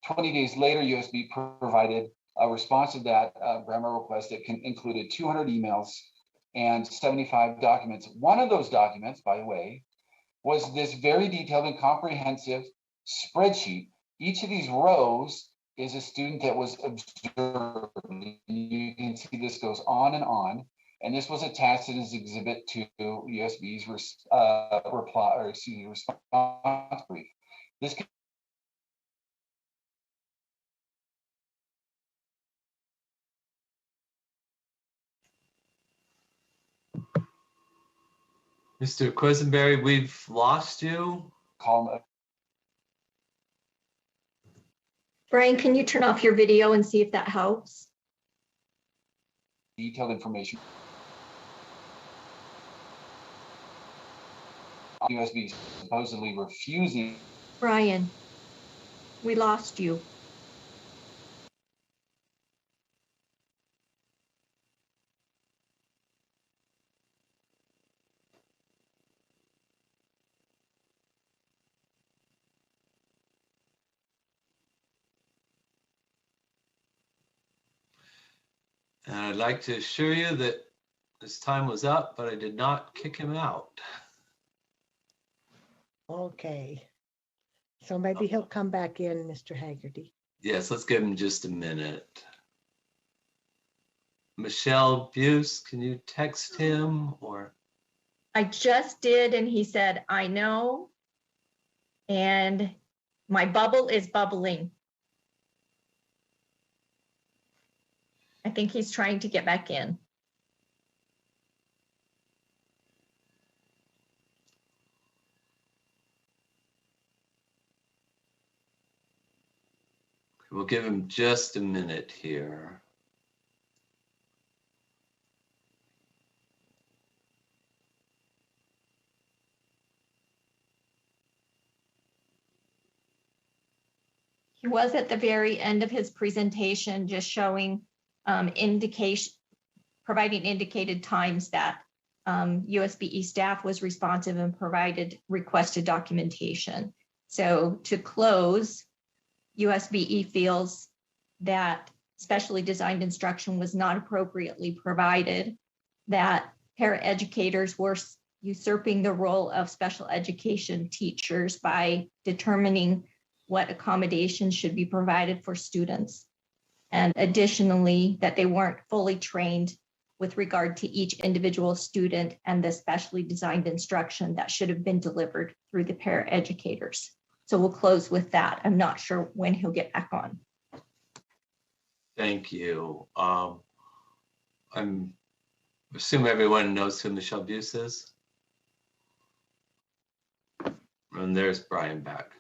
Speaker 5: 20 days later, USBE provided a response to that grandma request that included 200 emails and 75 documents. One of those documents, by the way, was this very detailed and comprehensive spreadsheet. Each of these rows is a student that was observed. You can see this goes on, and this was attached as exhibit to USBE's response brief. This
Speaker 3: Mr. Quisenberry, we've lost you.
Speaker 14: Brian, can you turn off your video and see if that helps?
Speaker 5: Detailed information. USB supposedly refusing.
Speaker 14: Brian, we lost you.
Speaker 3: And I'd like to assure you that his time was up, but I did not kick him out.
Speaker 2: Okay. So maybe he'll come back in, Mr. Haggerty.
Speaker 3: Yes, let's give him just a minute. Michelle Buse, can you text him or?
Speaker 14: I just did, and he said, I know. And my bubble is bubbling. I think he's trying to get back in.
Speaker 3: We'll give him just a minute here.
Speaker 14: He was at the very end of his presentation, just showing indication, providing indicated times that USBE staff was responsive and provided requested documentation. So to close, USBE feels that specially designed instruction was not appropriately provided, that paraeducators were usurping the role of special education teachers by determining what accommodations should be provided for students. And additionally, that they weren't fully trained with regard to each individual student and the specially designed instruction that should have been delivered through the paraeducators. So we'll close with that. I'm not sure when he'll get back on.
Speaker 3: Thank you. I assume everyone knows who Michelle Buse is. And there's Brian back.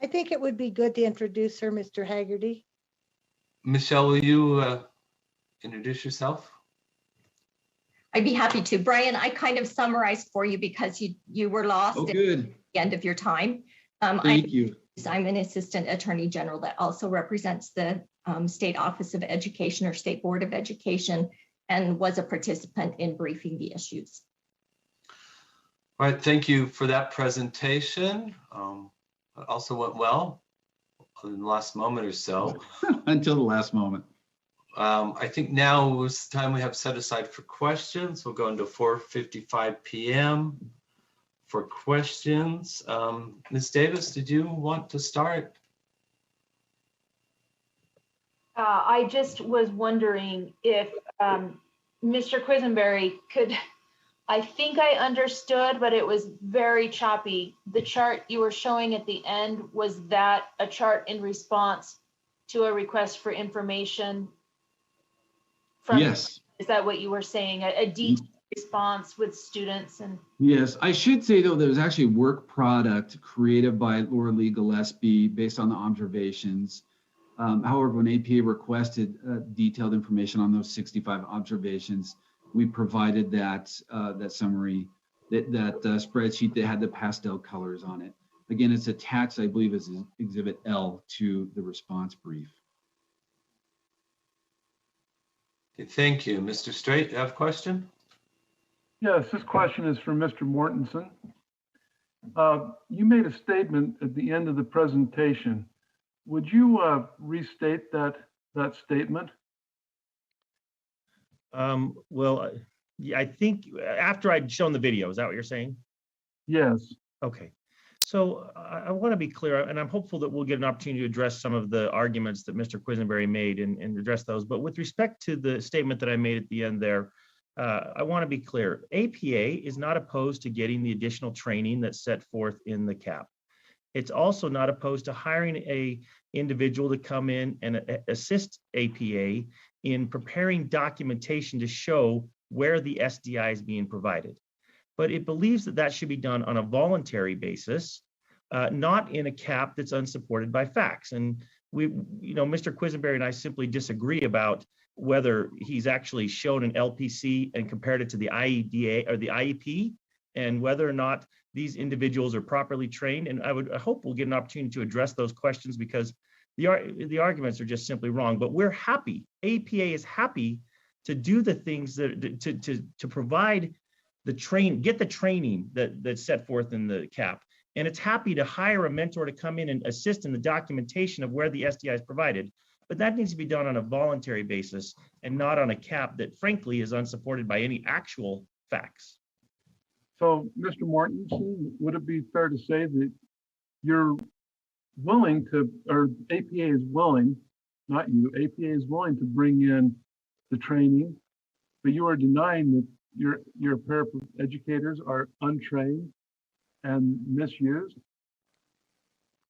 Speaker 2: I think it would be good to introduce her, Mr. Haggerty.
Speaker 3: Michelle, will you introduce yourself?
Speaker 14: I'd be happy to. Brian, I kind of summarized for you because you were lost at the end of your time.
Speaker 15: Thank you.
Speaker 14: I'm an assistant attorney general that also represents the State Office of Education or State Board of Education and was a participant in briefing the issues.
Speaker 3: All right, thank you for that presentation. It also went well in the last moment or so.
Speaker 15: Until the last moment.
Speaker 3: I think now is the time we have set aside for questions. We'll go into 4:55 p.m. for questions. Ms. Davis, did you want to start?
Speaker 6: I just was wondering if Mr. Quisenberry could
Speaker 16: I think I understood, but it was very choppy. The chart you were showing at the end, was that a chart in response to a request for information?
Speaker 15: Yes.
Speaker 16: Is that what you were saying? A detailed response with students and?
Speaker 15: Yes, I should say though, there's actually a work product created by Laura Lee Gillespie based on the observations. However, when APA requested detailed information on those 65 observations, we provided that summary, that spreadsheet that had the pastel colors on it. Again, it's attached, I believe, as Exhibit L to the response brief.
Speaker 3: Okay, thank you. Mr. Straight, you have a question?
Speaker 7: Yes, this question is for Mr. Mortensen. You made a statement at the end of the presentation. Would you restate that statement?
Speaker 4: Well, I think after I'd shown the video, is that what you're saying?
Speaker 7: Yes.
Speaker 4: Okay. So I want to be clear, and I'm hopeful that we'll get an opportunity to address some of the arguments that Mr. Quisenberry made and address those. But with respect to the statement that I made at the end there, I want to be clear. APA is not opposed to getting the additional training that's set forth in the CAP. It's also not opposed to hiring a individual to come in and assist APA in preparing documentation to show where the SDI is being provided. But it believes that that should be done on a voluntary basis, not in a CAP that's unsupported by facts. And Mr. Quisenberry and I simply disagree about whether he's actually shown an LPC and compared it to the IEDA or the IEP, and whether or not these individuals are properly trained. And I hope we'll get an opportunity to address those questions, because the arguments are just simply wrong. But we're happy, APA is happy to do the things that to provide the get the training that's set forth in the CAP. And it's happy to hire a mentor to come in and assist in the documentation of where the SDI is provided. But that needs to be done on a voluntary basis and not on a CAP that frankly is unsupported by any actual facts.
Speaker 7: So, Mr. Mortensen, would it be fair to say that you're willing to, or APA is willing, not you, APA is willing to bring in the training, but you are denying that your paraeducators are untrained and misused?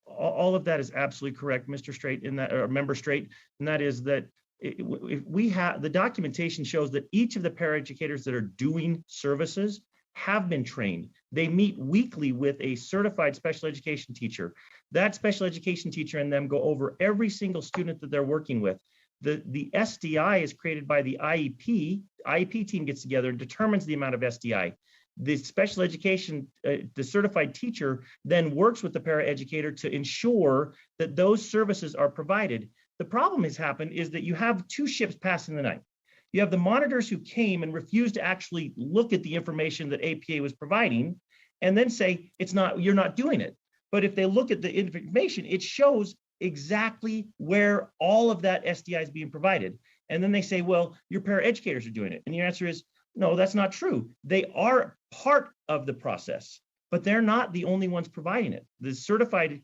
Speaker 4: All of that is absolutely correct, Mr. Straight, in that, or Member Straight, and that is that if we have, the documentation shows that each of the paraeducators that are doing services have been trained. They meet weekly with a certified special education teacher. That special education teacher and them go over every single student that they're working with. The SDI is created by the IEP. IEP team gets together and determines the amount of SDI. The special education, the certified teacher then works with the paraeducator to ensure that those services are provided. The problem has happened is that you have two ships passing the night. You have the monitors who came and refused to actually look at the information that APA was providing and then say, you're not doing it. But if they look at the information, it shows exactly where all of that SDI is being provided. And then they say, well, your paraeducators are doing it. And the answer is, no, that's not true. They are part of the process, but they're not the only ones providing it. The certified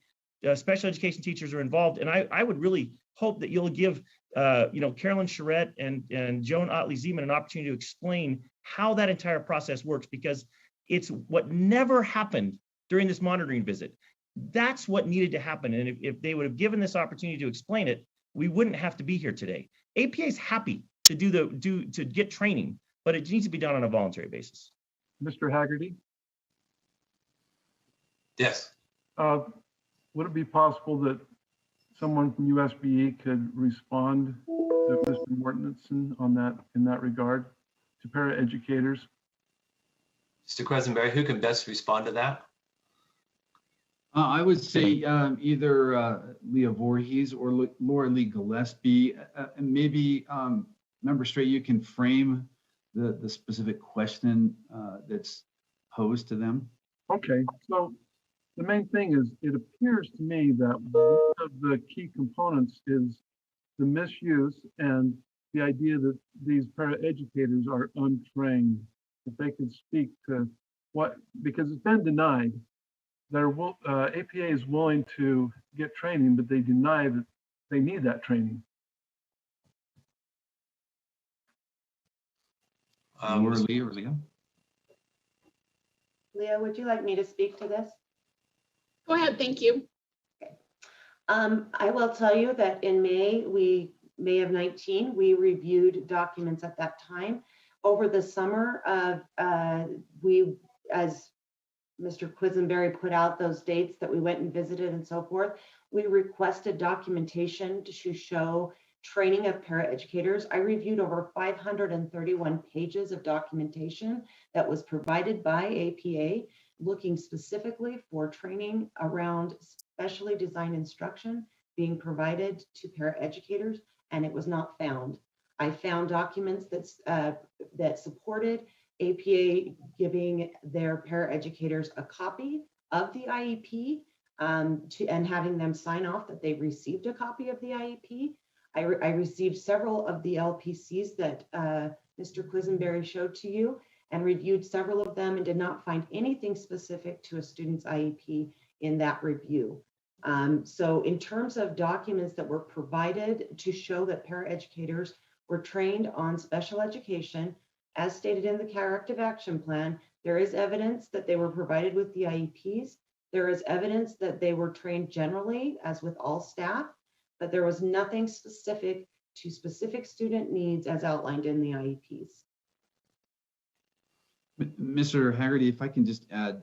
Speaker 4: special education teachers are involved. And I would really hope that you'll give Carolyn Sharette and Joan Otley-Zeman an opportunity to explain how that entire process works, because it's what never happened during this monitoring visit. That's what needed to happen. And if they would have given this opportunity to explain it, we wouldn't have to be here today. APA is happy to to get training, but it needs to be done on a voluntary basis.
Speaker 7: Mr. Haggerty?
Speaker 3: Yes.
Speaker 7: Would it be possible that someone from USBE could respond to Mr. Mortensen on that, in that regard, to paraeducators?
Speaker 3: Mr. Quisenberry, who can best respond to that?
Speaker 15: I would say either Leah Voorhees or Laura Lee Gillespie. And maybe, Member Straight, you can frame the specific question that's posed to them.
Speaker 7: Okay, so the main thing is, it appears to me that one of the key components is the misuse and the idea that these paraeducators are untrained. If they could speak to what, because it's been denied, APA is willing to get training, but they deny that they need that training.
Speaker 15: Laura Lee or Leah?
Speaker 17: Leah, would you like me to speak to this?
Speaker 18: Go ahead, thank you.
Speaker 17: I will tell you that in May of 19, we reviewed documents at that time. Over the summer, as Mr. Quisenberry put out those dates that we went and visited and so forth, we requested documentation to show training of paraeducators. I reviewed over 531 pages of documentation that was provided by APA, looking specifically for training around specially designed instruction being provided to paraeducators, and it was not found. I found documents that supported APA giving their paraeducators a copy of the IEP and having them sign off that they received a copy of the IEP. I received several of the LPCs that Mr. Quisenberry showed to you and reviewed several of them and did not find anything specific to a student's IEP in that review. So in terms of documents that were provided to show that paraeducators were trained on special education, as stated in the Corrective Action Plan, there is evidence that they were provided with the IEPs. There is evidence that they were trained generally, as with all staff, but there was nothing specific to specific student needs as outlined in the IEPs.
Speaker 15: Mr. Haggerty, if I can just add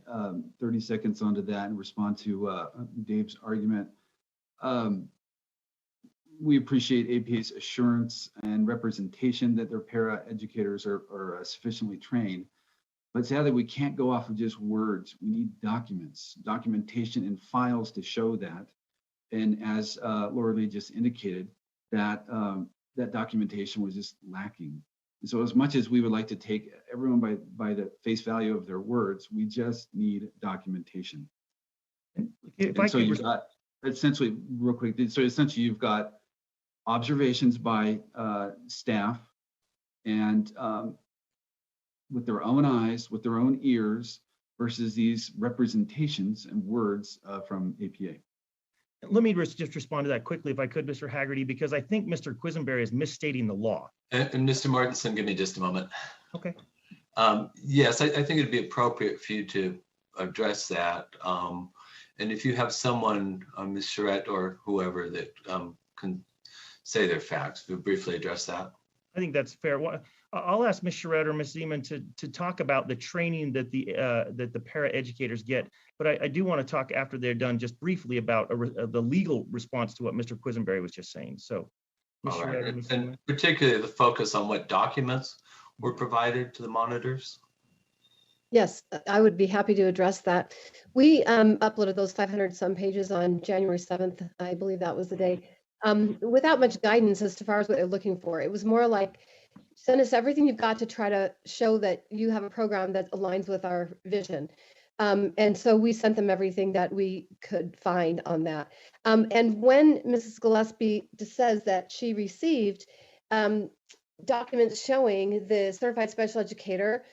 Speaker 15: 30 seconds onto that and respond to Dave's argument. We appreciate APA's assurance and representation that their paraeducators are sufficiently trained, but sadly we can't go off of just words. We need documents, documentation and files to show that. And as Laura Lee just indicated, that that documentation was just lacking. And so as much as we would like to take everyone by the face value of their words, we just need documentation. And so you've got essentially, real quick, so essentially you've got observations by staff and with their own eyes, with their own ears, versus these representations and words from APA.
Speaker 4: Let me just respond to that quickly, if I could, Mr. Haggerty, because I think Mr. Quisenberry is misstating the law.
Speaker 3: And Mr. Martinson, give me just a moment.
Speaker 4: Okay.
Speaker 3: Yes, I think it'd be appropriate for you to address that. And if you have someone, Ms. Sharette or whoever, that can say their facts, we'll briefly address that.
Speaker 4: I think that's fair. I'll ask Ms. Sharette or Ms. Zeman to talk about the training that the paraeducators get, but I do want to talk after they're done just briefly about the legal response to what Mr. Quisenberry was just saying. So, Ms.
Speaker 3: All
Speaker 4: Sharette,
Speaker 3: right.
Speaker 4: Ms.
Speaker 3: And
Speaker 4: Zeman.
Speaker 3: particularly the focus on what documents were provided to the monitors.
Speaker 10: Yes, I would be happy to address that. We uploaded those 500 some pages on January 7th. I believe that was the day, without much guidance as far as what they're looking for. It was more like, send us everything you've got to try to show that you have a program that aligns with our vision. And so we sent them everything that we could find on that. And when Mrs. Gillespie says that she received documents showing the certified special educator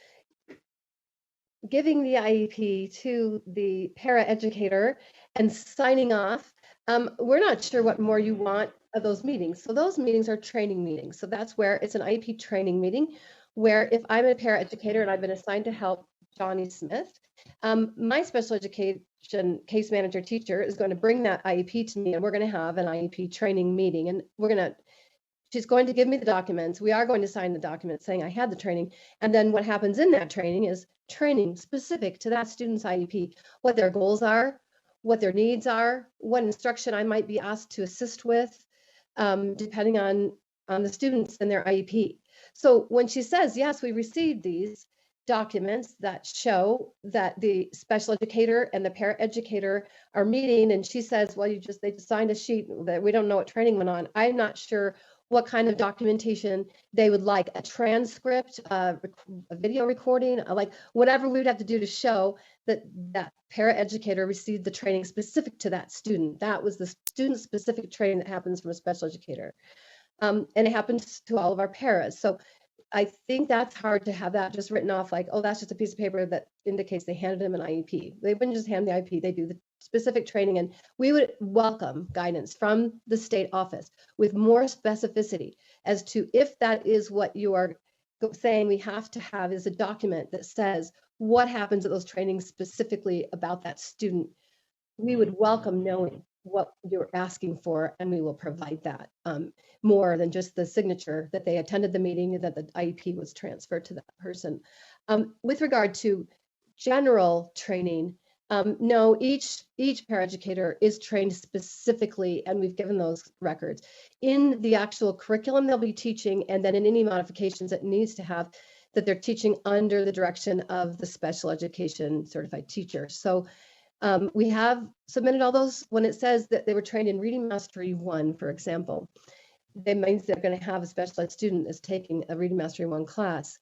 Speaker 10: giving the IEP to the paraeducator and signing off, we're not sure what more you want of those meetings. So those meetings are training meetings. So that's where it's an IEP training meeting, where if I'm a paraeducator and I've been assigned to help Johnny Smith, my special education case manager teacher is going to bring that IEP to me, and we're going to have an IEP training meeting. And she's going to give me the documents. We are going to sign the document saying I had the training. And then what happens in that training is training specific to that student's IEP, what their goals are, what their needs are, what instruction I might be asked to assist with, depending on the students and their IEP. So when she says, yes, we received these documents that show that the special educator and the paraeducator are meeting, and she says, well, they just signed a sheet that we don't know what training went on. I'm not sure what kind of documentation they would like, a transcript, a video recording, like whatever we would have to do to show that that paraeducator received the training specific to that student. That was the student specific training that happens from a special educator. And it happens to all of our paras. So I think that's hard to have that just written off like, oh, that's just a piece of paper that indicates they handed him an IEP. They wouldn't just hand the IEP, they do the specific training. And we would welcome guidance from the state office with more specificity as to if that is what you are saying we have to have is a document that says what happens at those trainings specifically about that student, we would welcome knowing what you're asking for, and we will provide that more than just the signature that they attended the meeting and that the IEP was transferred to that person. With regard to general training, no, each paraeducator is trained specifically, and we've given those records. In the actual curriculum they'll be teaching, and then in any modifications it needs to have, that they're teaching under the direction of the special education certified teacher. So we have submitted all those. When it says that they were trained in Reading Mastery 1, for example, that means they're going to have a special ed student that's taking a Reading Mastery 1 class,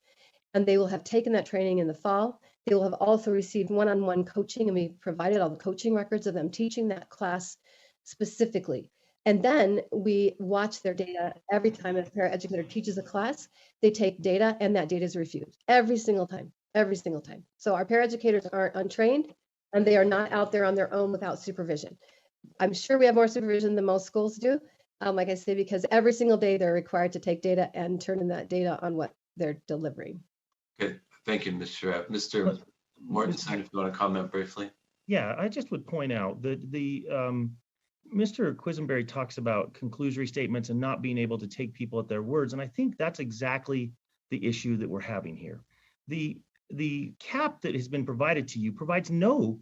Speaker 10: and they will have taken that training in the fall. They will have also received one-on-one coaching, and we provided all the coaching records of them teaching that class specifically. And then we watch their data every time a paraeducator teaches a class. They take data, and that data is reviewed every single time, every single time. So our paraeducators aren't untrained, and they are not out there on their own without supervision. I'm sure we have more supervision than most schools do, like I say, because every single day they're required to take data and turn in that data on what they're delivering.
Speaker 3: Good. Thank you, Ms. Sharette. Mr. Mortensen, if you want to comment briefly.
Speaker 4: Yeah, I just would point out that Mr. Quisenberry talks about conclusory statements and not being able to take people at their words. And I think that's exactly the issue that we're having here. The cap that has been provided to you provides no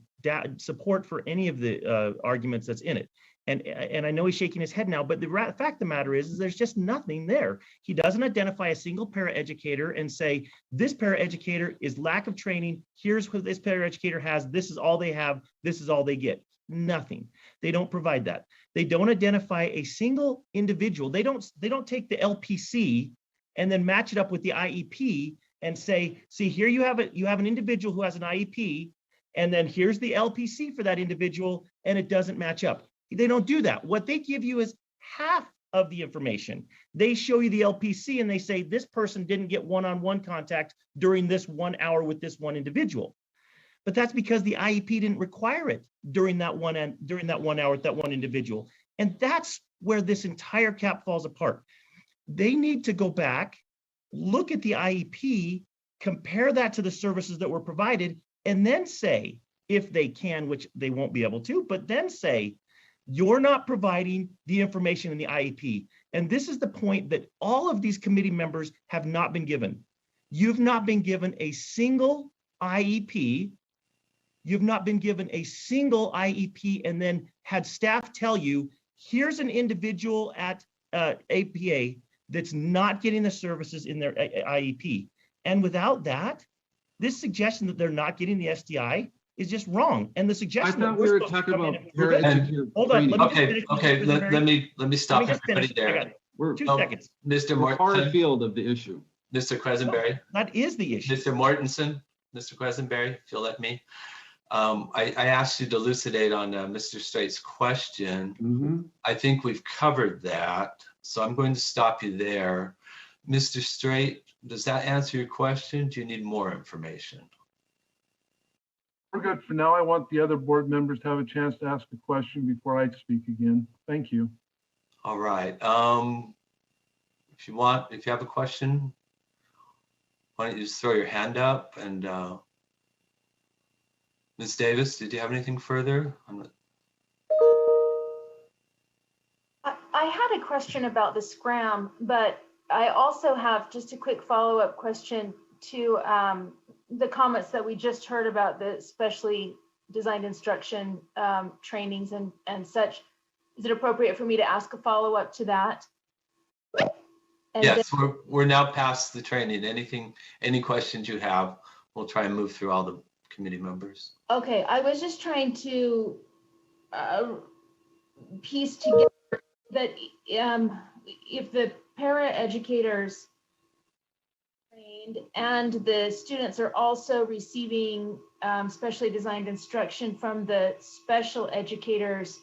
Speaker 4: support for any of the arguments that's in it. And I know he's shaking his head now, but the fact of the matter is there's just nothing there. He doesn't identify a single paraeducator and say, this paraeducator is lack of training. Here's what this paraeducator has. This is all they have. This is all they get. Nothing. They don't provide that. They don't identify a single individual. They don't take the LPC and then match it up with the IEP and say, see, here you have an individual who has an IEP, and then here's the LPC for that individual, and it doesn't match up. They don't do that. What they give you is half of the information. They show you the LPC and they say this person didn't get one-on-one contact during this 1 hour with this one individual. But that's because the IEP didn't require it during that 1 hour with that one individual. And that's where this entire cap falls apart. They need to go back, look at the IEP, compare that to the services that were provided, and then say, if they can, which they won't be able to, but then say, you're not providing the information in the IEP. And this is the point that all of these committee members have not been given. You've not been given a single IEP. You've not been given a single IEP and then had staff tell you, here's an individual at APA that's not getting the services in their IEP. And without that, this suggestion that they're not getting the SDI is just wrong. And the suggestion
Speaker 15: I thought we were talking about
Speaker 4: hold on,
Speaker 3: let me stop everybody there.
Speaker 4: 2 seconds.
Speaker 3: Mr. Mortensen,
Speaker 15: far field of the issue.
Speaker 3: Mr. Quisenberry.
Speaker 4: That is the issue.
Speaker 3: Mr. Mortensen, Mr. Quisenberry, if you'll let me. I asked you to elucidate on Mr. Straight's question. I think we've covered that, so I'm going to stop you there. Mr. Straight, does that answer your question? Do you need more information?
Speaker 7: We're good for now. I want the other board members to have a chance to ask a question before I speak again. Thank you.
Speaker 3: All right. If you have a question, why don't you just throw your hand up? And Ms. Davis, did you have anything further?
Speaker 16: I had a question about the SCRAM, but I also have just a quick follow-up question to the comments that we just heard about the specially designed instruction trainings and such. Is it appropriate for me to ask a follow-up to that? And
Speaker 3: yes, we're now past the training. Any questions you have, we'll try and move through all the committee members.
Speaker 16: Okay, I was just trying to piece together that if the paraeducators trained and the students are also receiving specially designed instruction from the special educators,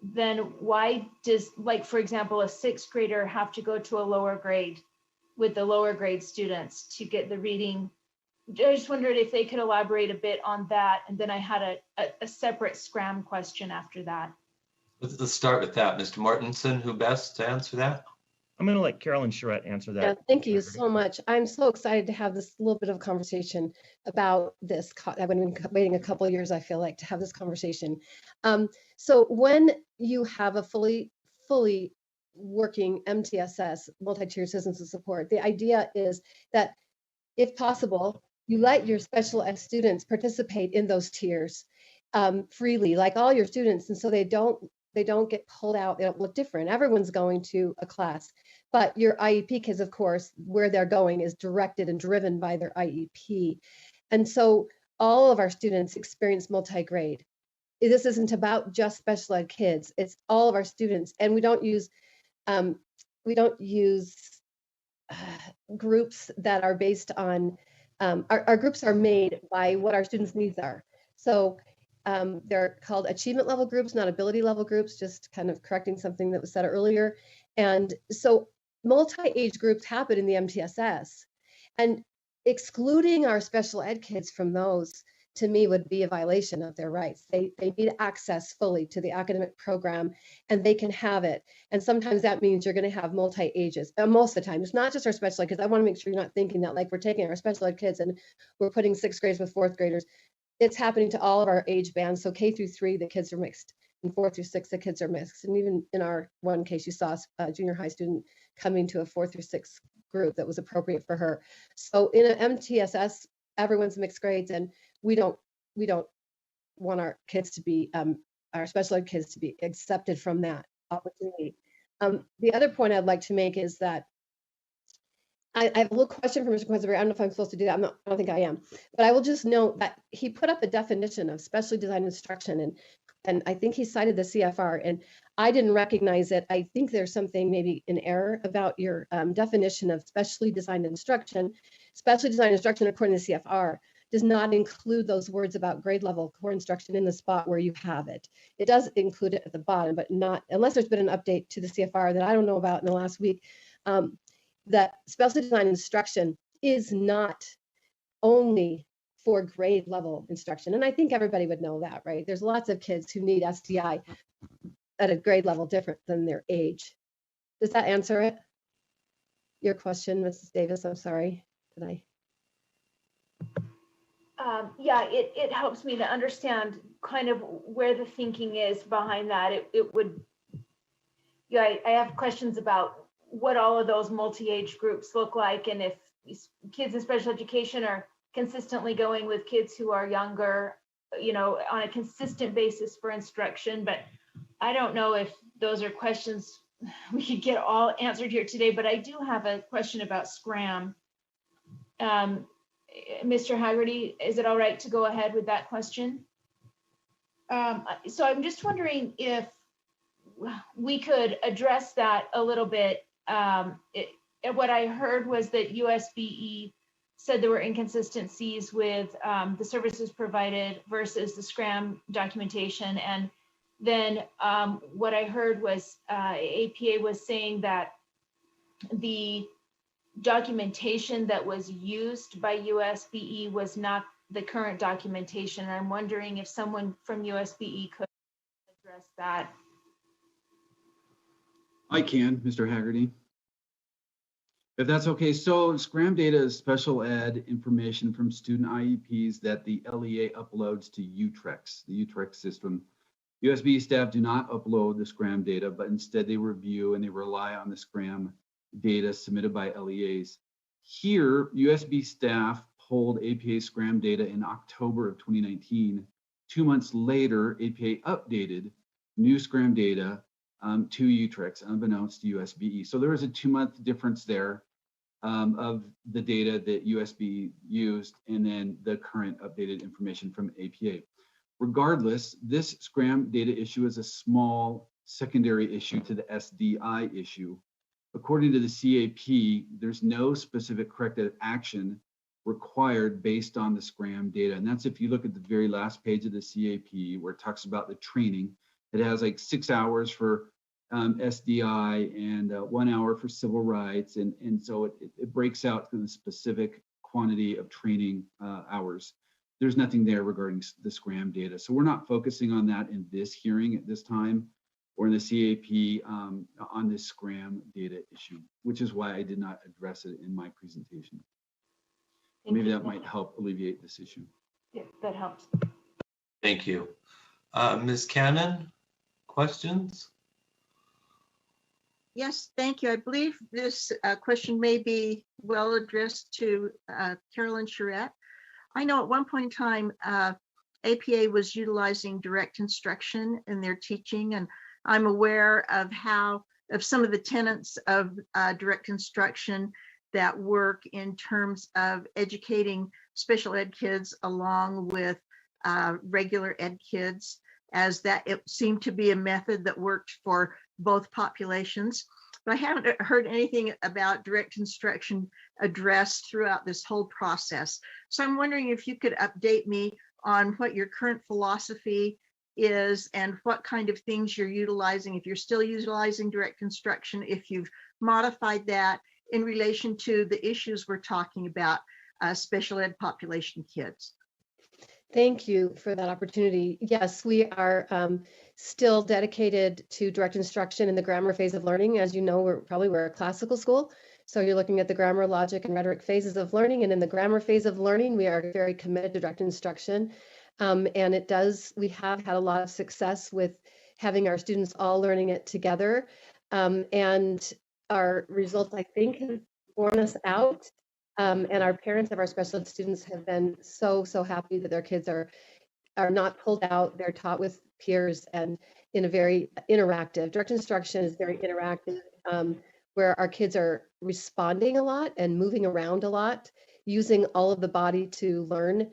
Speaker 16: then why does, like, for example, a 6th grader have to go to a lower grade with the lower grade students to get the reading? I just wondered if they could elaborate a bit on that. And then I had a separate SCRAM question after that.
Speaker 3: Let's start with that. Mr. Mortensen, who best to answer that?
Speaker 4: I'm going to let Carolyn Sharette answer that.
Speaker 10: Yeah, thank you so much. I'm so excited to have this little bit of conversation about this. I've been waiting a couple of years, I feel like, to have this conversation. So when you have a fully working MTSS, multi-tiered systems of support, the idea is that if possible, you let your special ed students participate in those tiers freely, like all your students, and so they don't get pulled out, they don't look different. Everyone's going to a class, but your IEP kids, of course, where they're going is directed and driven by their IEP. And so all of our students experience multi-grade. This isn't about just special ed kids, it's all of our students. And we don't use groups that are based on, our groups are made by what our students' needs are. So they're called achievement level groups, not ability level groups, just kind of correcting something that was said earlier. And so multi-age groups happen in the MTSS, and excluding our special ed kids from those, to me, would be a violation of their rights. They need access fully to the academic program, and they can have it. And sometimes that means you're going to have multi-ages. Most of the time, it's not just our special ed kids. I want to make sure you're not thinking that like we're taking our special ed kids and we're putting sixth graders with fourth graders. It's happening to all of our age bands. So K through 3, the kids are mixed, and 4 through 6, the kids are mixed. And even in our one case, you saw a junior high student coming to a 4 through 6 group that was appropriate for her. So in an MTSS, everyone's mixed grades, and we don't want our kids to be, our special ed kids to be accepted from that opportunity. The other point I'd like to make is that I have a little question for Mr. Quisenberry. I don't know if I'm supposed to do that. I don't think I am. But I will just note that he put up a definition of specially designed instruction, and I think he cited the CFR, and I didn't recognize it. I think there's something maybe in error about your definition of specially designed instruction. Specially designed instruction, according to CFR, does not include those words about grade level core instruction in the spot where you have it. It does include it at the bottom, but not unless there's been an update to the CFR that I don't know about in the last week. That specially designed instruction is not only for grade level instruction. And I think everybody would know that, right? There's lots of kids who need SDI at a grade level different than their age. Does that answer it? Your question, Mrs. Davis, I'm sorry. Did I?
Speaker 16: Yeah, it helps me to understand kind of where the thinking is behind that. It would, yeah, I have questions about what all of those multi-age groups look like, and if kids in special education are consistently going with kids who are younger, you know, on a consistent basis for instruction. But I don't know if those are questions we could get all answered here today, but I do have a question about SCRAM. Mr. Haggerty, is it all right to go ahead with that question? So I'm just wondering if we could address that a little bit. What I heard was that USBE said there were inconsistencies with the services provided versus the SCRAM documentation. And then what I heard was APA was saying that the documentation that was used by USBE was not the current documentation. And I'm wondering if someone from USBE could address that.
Speaker 15: I can, Mr. Haggerty. If that's okay. So SCRAM data is special ed information from student IEPs that the LEA uploads to UTREX, the UTREX system. USBE staff do not upload the SCRAM data, but instead they review and they rely on the SCRAM data submitted by LEAs. Here, USB staff pulled APA SCRAM data in October of 2019. 2 months later, APA updated new SCRAM data to UTREX, unbeknownst to USBE. So there was a 2-month difference there of the data that USBE used and then the current updated information from APA. Regardless, this SCRAM data issue is a small secondary issue to the SDI issue. According to the CAP, there's no specific corrective action required based on the SCRAM data. And that's if you look at the very last page of the CAP where it talks about the training. It has like 6 hours for SDI and 1 hour for civil rights. And so it breaks out to the specific quantity of training hours. There's nothing there regarding the SCRAM data. So we're not focusing on that in this hearing at this time. or in the CAP on this SCRAM data issue, which is why I did not address it in my presentation. Maybe that might help alleviate this issue.
Speaker 16: Yeah, that helps.
Speaker 3: Thank you. Ms. Cannon, questions?
Speaker 9: Yes, thank you. I believe this question may be well addressed to Carolyn Sharette. I know at one point in time, APA was utilizing direct instruction in their teaching, and I'm aware of some of the tenets of direct instruction that work in terms of educating special ed kids along with regular ed kids, as that it seemed to be a method that worked for both populations. But I haven't heard anything about direct instruction addressed throughout this whole process. So I'm wondering if you could update me on what your current philosophy is and what kind of things you're utilizing, if you're still utilizing direct instruction, if you've modified that in relation to the issues we're talking about, special ed population kids.
Speaker 19: Thank you for that opportunity. Yes, we are still dedicated to direct instruction in the grammar phase of learning. As you know, we're a classical school. So you're looking at the grammar, logic, and rhetoric phases of learning. And in the grammar phase of learning, we are very committed to direct instruction. And we have had a lot of success with having our students all learning it together. And our results, I think, have borne us out. And our parents of our special ed students have been so happy that their kids are not pulled out. They're taught with peers and in a very interactive. Direct instruction is very interactive, where our kids are responding a lot and moving around a lot, using all of the body to learn.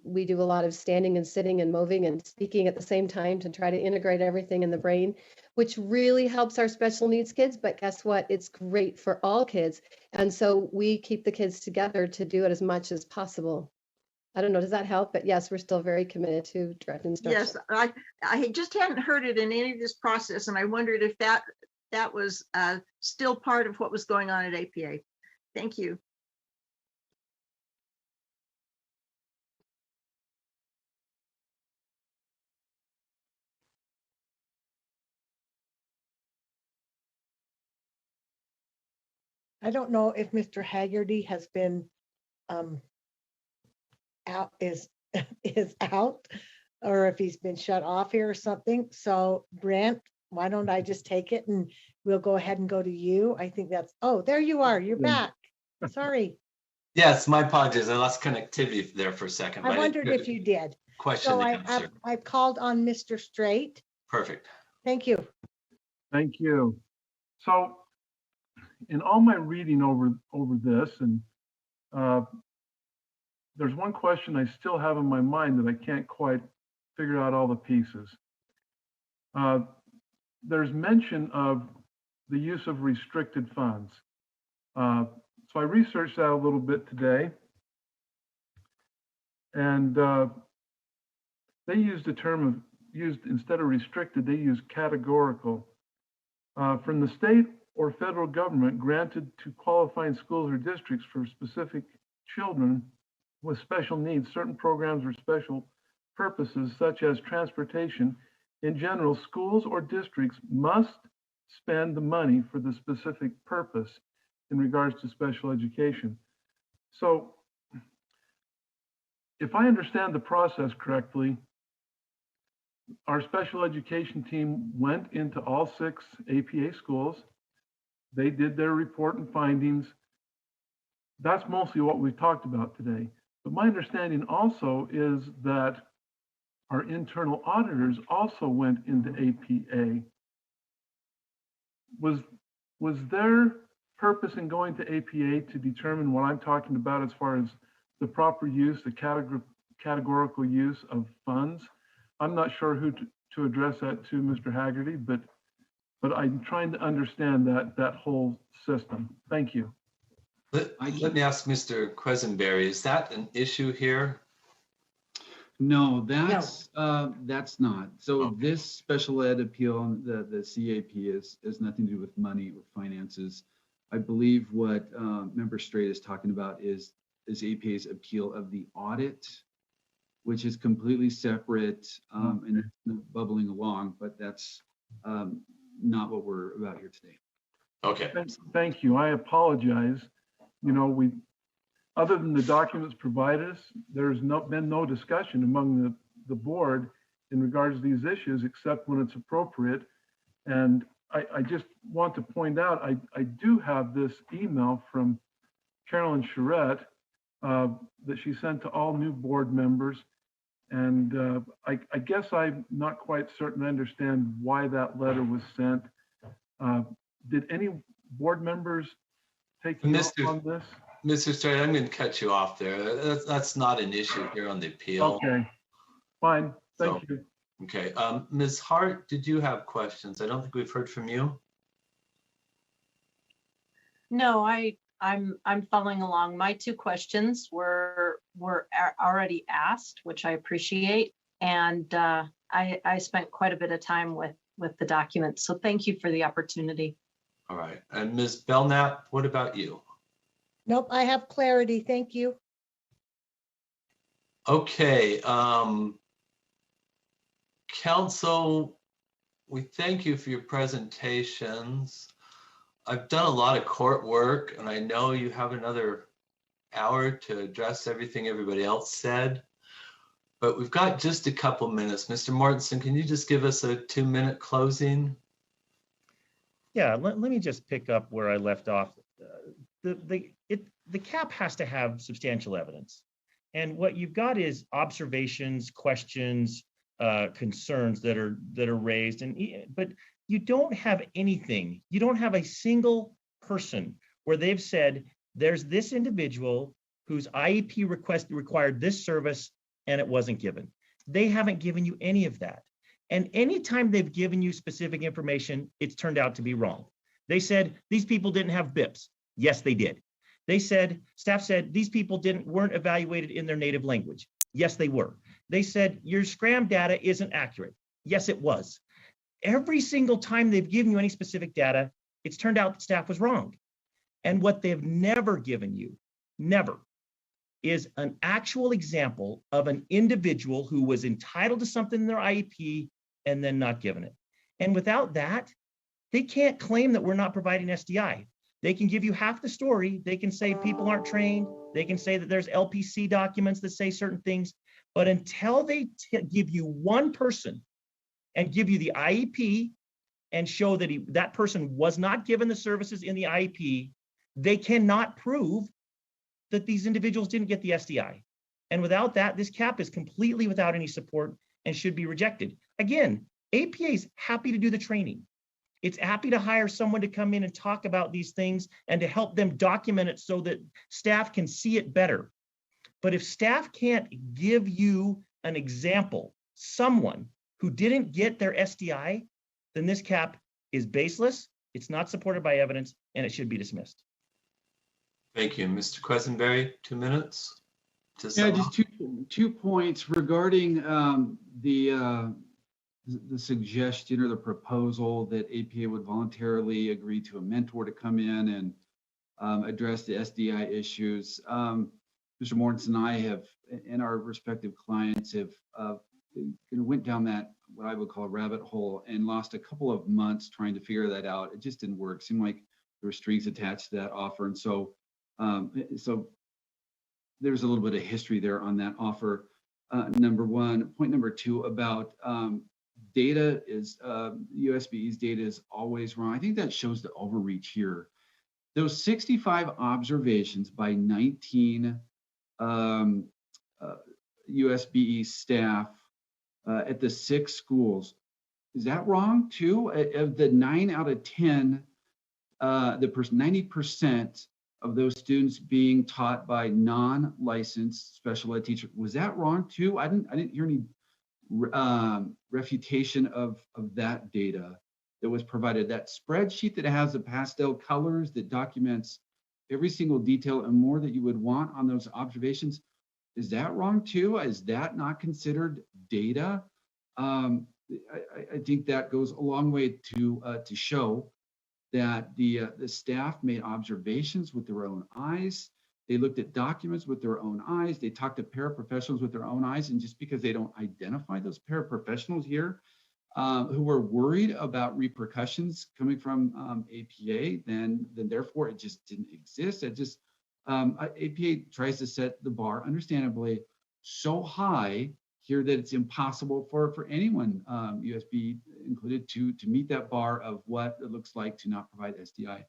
Speaker 19: We do a lot of standing and sitting and moving and speaking at the same time to try to integrate everything in the brain, which really helps our special needs kids. But guess what? It's great for all kids. And so we keep the kids together to do it as much as possible. I don't know, does that help? But yes, we're still very committed to direct instruction.
Speaker 9: Yes, I just hadn't heard it in any of this process, and I wondered if that was still part of what was going on at APA. Thank you.
Speaker 2: I don't know if Mr. Haggerty has been is out, or if he's been shut off here or something. So Brent, why don't I just take it and we'll go ahead and go to you. I think that's, oh, there you are. You're back. Sorry.
Speaker 3: Yes, my apologies. I lost connectivity there for a second.
Speaker 2: I wondered if you did.
Speaker 3: Question
Speaker 2: So
Speaker 3: to answer.
Speaker 2: I called on Mr. Straight.
Speaker 3: Perfect.
Speaker 2: Thank you.
Speaker 7: Thank you. So in all my reading over this, and there's one question I still have in my mind that I can't quite figure out all the pieces. There's mention of the use of restricted funds. So I researched that a little bit today, and they used a term instead of restricted, they used categorical. From the state or federal government granted to qualifying schools or districts for specific children with special needs, certain programs or special purposes such as transportation. In general, schools or districts must spend the money for the specific purpose in regards to special education. So if I understand the process correctly, our special education team went into all 6 APA schools. They did their report and findings. That's mostly what we've talked about today. But my understanding also is that our internal auditors also went into APA. Was their purpose in going to APA to determine what I'm talking about as far as the proper use, the categorical use of funds? I'm not sure who to address that to, Mr. Haggerty, but I'm trying to understand that whole system. Thank you.
Speaker 3: Let me ask Mr. Quisenberry, is that an issue here?
Speaker 15: No, that's not. So this special ed appeal, the CAP is nothing to do with money or finances. I believe what Member Straight is talking about is APA's appeal of the audit, which is completely separate and it's bubbling along, but that's not what we're about here today.
Speaker 3: Okay.
Speaker 7: Thank you. I apologize. You know, other than the documents provided us, there's been no discussion among the board in regards to these issues, except when it's appropriate. And I just want to point out, I do have this email from Carolyn Sharette that she sent to all new board members. And I guess I'm not quite certain I understand why that letter was sent. Did any board members take note on this?
Speaker 3: Mr. Strait, I'm going to cut you off there. That's not an issue here on the appeal.
Speaker 7: Okay, fine. Thank you.
Speaker 3: Okay, Ms. Hart, did you have questions? I don't think we've heard from you.
Speaker 8: No, I'm following along. My two questions were already asked, which I appreciate, and I spent quite a bit of time with the documents. So thank you for the opportunity.
Speaker 3: All right, and Ms. Belknap, what about you?
Speaker 2: Nope, I have clarity. Thank you.
Speaker 3: Okay, Council, we thank you for your presentations. I've done a lot of court work, and I know you have another hour to address everything everybody else said, but we've got just a couple minutes. Mr. Mortensen, can you just give us a 2-minute closing?
Speaker 4: Yeah, let me just pick up where I left off. The CAP has to have substantial evidence. And what you've got is observations, questions, concerns that are raised, but you don't have anything. You don't have a single person where they've said there's this individual whose IEP request required this service and it wasn't given. They haven't given you any of that. And anytime they've given you specific information, it's turned out to be wrong. They said these people didn't have BIPs. Yes, they did. They said, staff said these people weren't evaluated in their native language. Yes, they were. They said your SCRAM data isn't accurate. Yes, it was. Every single time they've given you any specific data, it's turned out that staff was wrong. And what they've never given you, never, is an actual example of an individual who was entitled to something in their IEP and then not given it. And without that, they can't claim that we're not providing SDI. They can give you half the story. They can say people aren't trained. They can say that there's LPC documents that say certain things. But until they give you one person and give you the IEP and show that that person was not given the services in the IEP, they cannot prove that these individuals didn't get the SDI. And without that, this CAP is completely without any support and should be rejected. Again, APA is happy to do the training. It's happy to hire someone to come in and talk about these things and to help them document it so that staff can see it better. But if staff can't give you an example, someone who didn't get their SDI, then this CAP is baseless, it's not supported by evidence, and it should be dismissed.
Speaker 3: Thank you. Mr. Quisenberry, 2 minutes.
Speaker 15: Yeah, just two points regarding the suggestion or the proposal that APA would voluntarily agree to a mentor to come in and address the SDI issues. Mr. Mortensen and I have, and our respective clients have went down that, what I would call a rabbit hole, and lost a couple of months trying to figure that out. It just didn't work. It seemed like there were strings attached to that offer. And so there's a little bit of history there on that offer. Number one. Point number two about data is USBE's data is always wrong. I think that shows the overreach here. Those 65 observations by 19 USBE staff at the 6 schools, is that wrong too? Of the 9 out of 10, 90% of those students being taught by non-licensed special ed teachers, was that wrong too? I didn't hear any refutation of that data that was provided. That spreadsheet that has the pastel colors that documents every single detail and more that you would want on those observations, is that wrong too? Is that not considered data? I think that goes a long way to show that the staff made observations with their own eyes. They looked at documents with their own eyes. They talked to paraprofessionals with their own eyes. And just because they don't identify those paraprofessionals here, who were worried about repercussions coming from APA, then therefore it just didn't exist. It just APA tries to set the bar, understandably, so high here that it's impossible for anyone, USB included, to meet that bar of what it looks like to not provide SDI.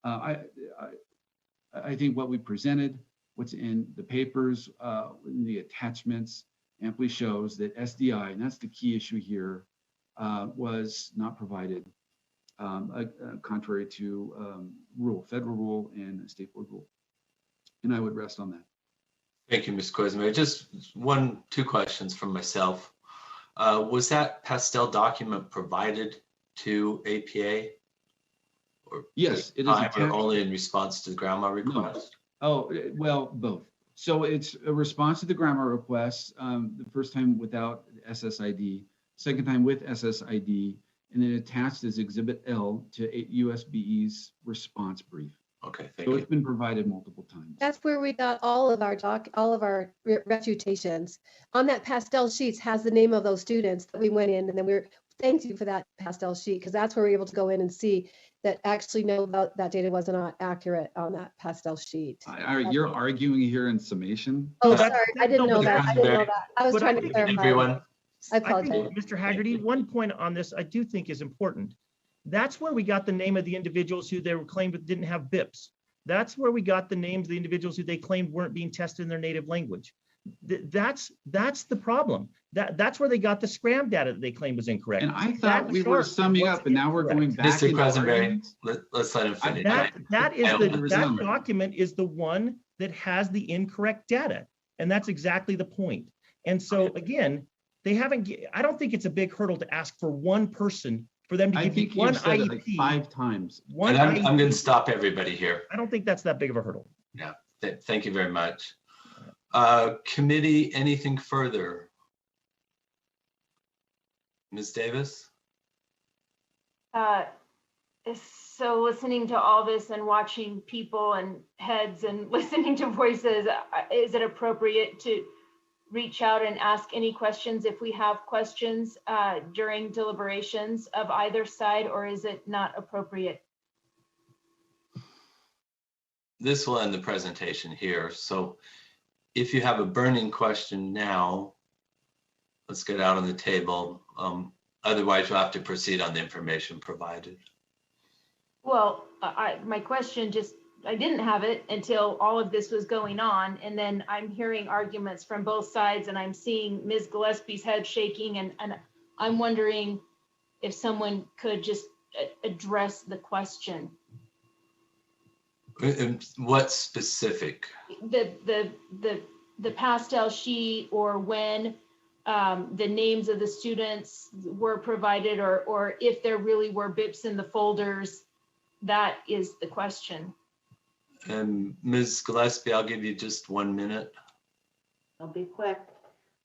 Speaker 15: I think what we presented, what's in the papers, in the attachments, amply shows that SDI, and that's the key issue here, was not provided, contrary to federal rule and state board rule. And I would rest on that.
Speaker 3: Thank you, Ms. Quisenberry. Just two questions from myself. Was that pastel document provided to APA? Or
Speaker 15: yes, it is attached.
Speaker 3: Or only in response to the grandma request?
Speaker 15: No. Oh, well, both. So it's a response to the grandma request, the first time without SSID, second time with SSID, and then attached as Exhibit L to USBE's response brief.
Speaker 3: Okay, thank you.
Speaker 15: So it's been provided multiple times.
Speaker 19: That's where we got all of our refutations. On that pastel sheets has the name of those students that we went in, and then thank you for that pastel sheet, because that's where we're able to go in and see that actually no, that data was not accurate on that pastel sheet.
Speaker 15: You're arguing here in summation?
Speaker 19: Oh, sorry, I didn't know that. I was trying to clarify.
Speaker 3: Everyone.
Speaker 19: I apologize.
Speaker 4: Mr. Haggerty, one point on this I do think is important. That's where we got the name of the individuals who they were claimed didn't have BIPs. That's where we got the names of the individuals who they claimed weren't being tested in their native language. That's the problem. That's where they got the scram data that they claimed was incorrect.
Speaker 15: And I thought we were summing up, and now we're going back.
Speaker 3: Mr. Quisenberry, let's let him finish.
Speaker 4: That document is the one that has the incorrect data, and that's exactly the point. And so again, I don't think it's a big hurdle to ask for one person for them to give you one IEP.
Speaker 15: Like 5 times.
Speaker 3: And I'm going to stop everybody here.
Speaker 4: I don't think that's that big of a hurdle.
Speaker 3: Yeah, thank you very much. Committee, anything further? Ms. Davis?
Speaker 16: So listening to all this and watching people and heads and listening to voices, is it appropriate to reach out and ask any questions if we have questions during deliberations of either side, or is it not appropriate?
Speaker 3: This will end the presentation here. So if you have a burning question now, let's get out on the table. Otherwise, you'll have to proceed on the information provided.
Speaker 16: Well, my question I didn't have it until all of this was going on. And then I'm hearing arguments from both sides, and I'm seeing Ms. Gillespie's head shaking. And I'm wondering if someone could just address the question.
Speaker 3: What specific?
Speaker 16: The pastel sheet, or when the names of the students were provided, or if there really were BIPs in the folders. That is the question.
Speaker 3: And Ms. Gillespie, I'll give you just 1 minute.
Speaker 17: I'll be quick.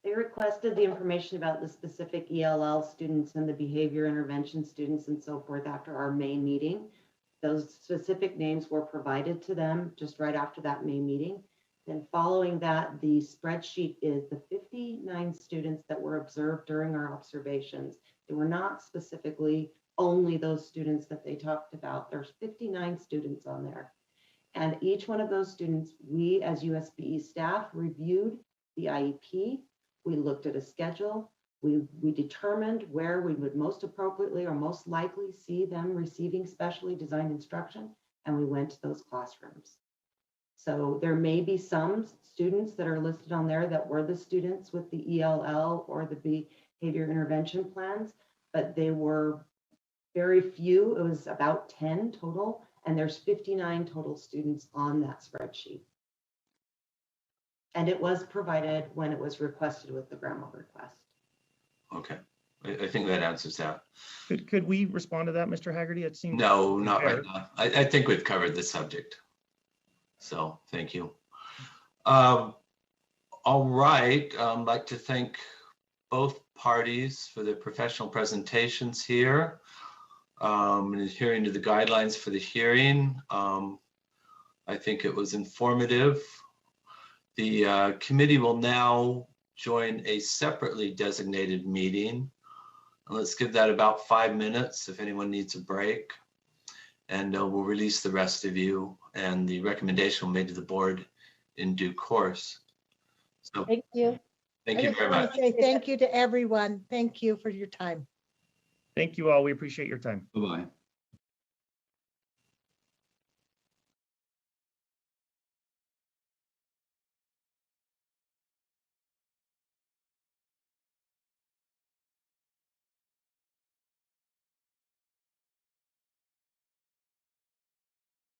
Speaker 17: They requested the information about the specific ELL students and the behavior intervention students and so forth after our May meeting. Those specific names were provided to them just right after that May meeting. Then following that, the spreadsheet is the 59 students that were observed during our observations. They were not specifically only those students that they talked about. There's 59 students on there. And each one of those students, we as USBE staff reviewed the IEP. We looked at a schedule. We determined where we would most appropriately or most likely see them receiving specially designed instruction, and we went to those classrooms. So there may be some students that are listed on there that were the students with the ELL or the behavior intervention plans, but they were very few. It was about 10 total, and there's 59 total students on that spreadsheet. And it was provided when it was requested with the grandma request.
Speaker 3: Okay, I think that answers that.
Speaker 4: Could we respond to that, Mr. Haggerty? It seems
Speaker 3: no, not right now. I think we've covered the subject. So thank you. All right, I'd like to thank both parties for their professional presentations here. And adhering to the guidelines for the hearing. I think it was informative. The committee will now join a separately designated meeting Let's give that about 5 minutes if anyone needs a break. And we'll release the rest of you, and the recommendation will be made to the board in due course. So
Speaker 19: Thank you.
Speaker 3: thank you very much.
Speaker 2: Say thank you to everyone. Thank you for your time.
Speaker 4: Thank you all. We appreciate your time.
Speaker 15: Bye-bye.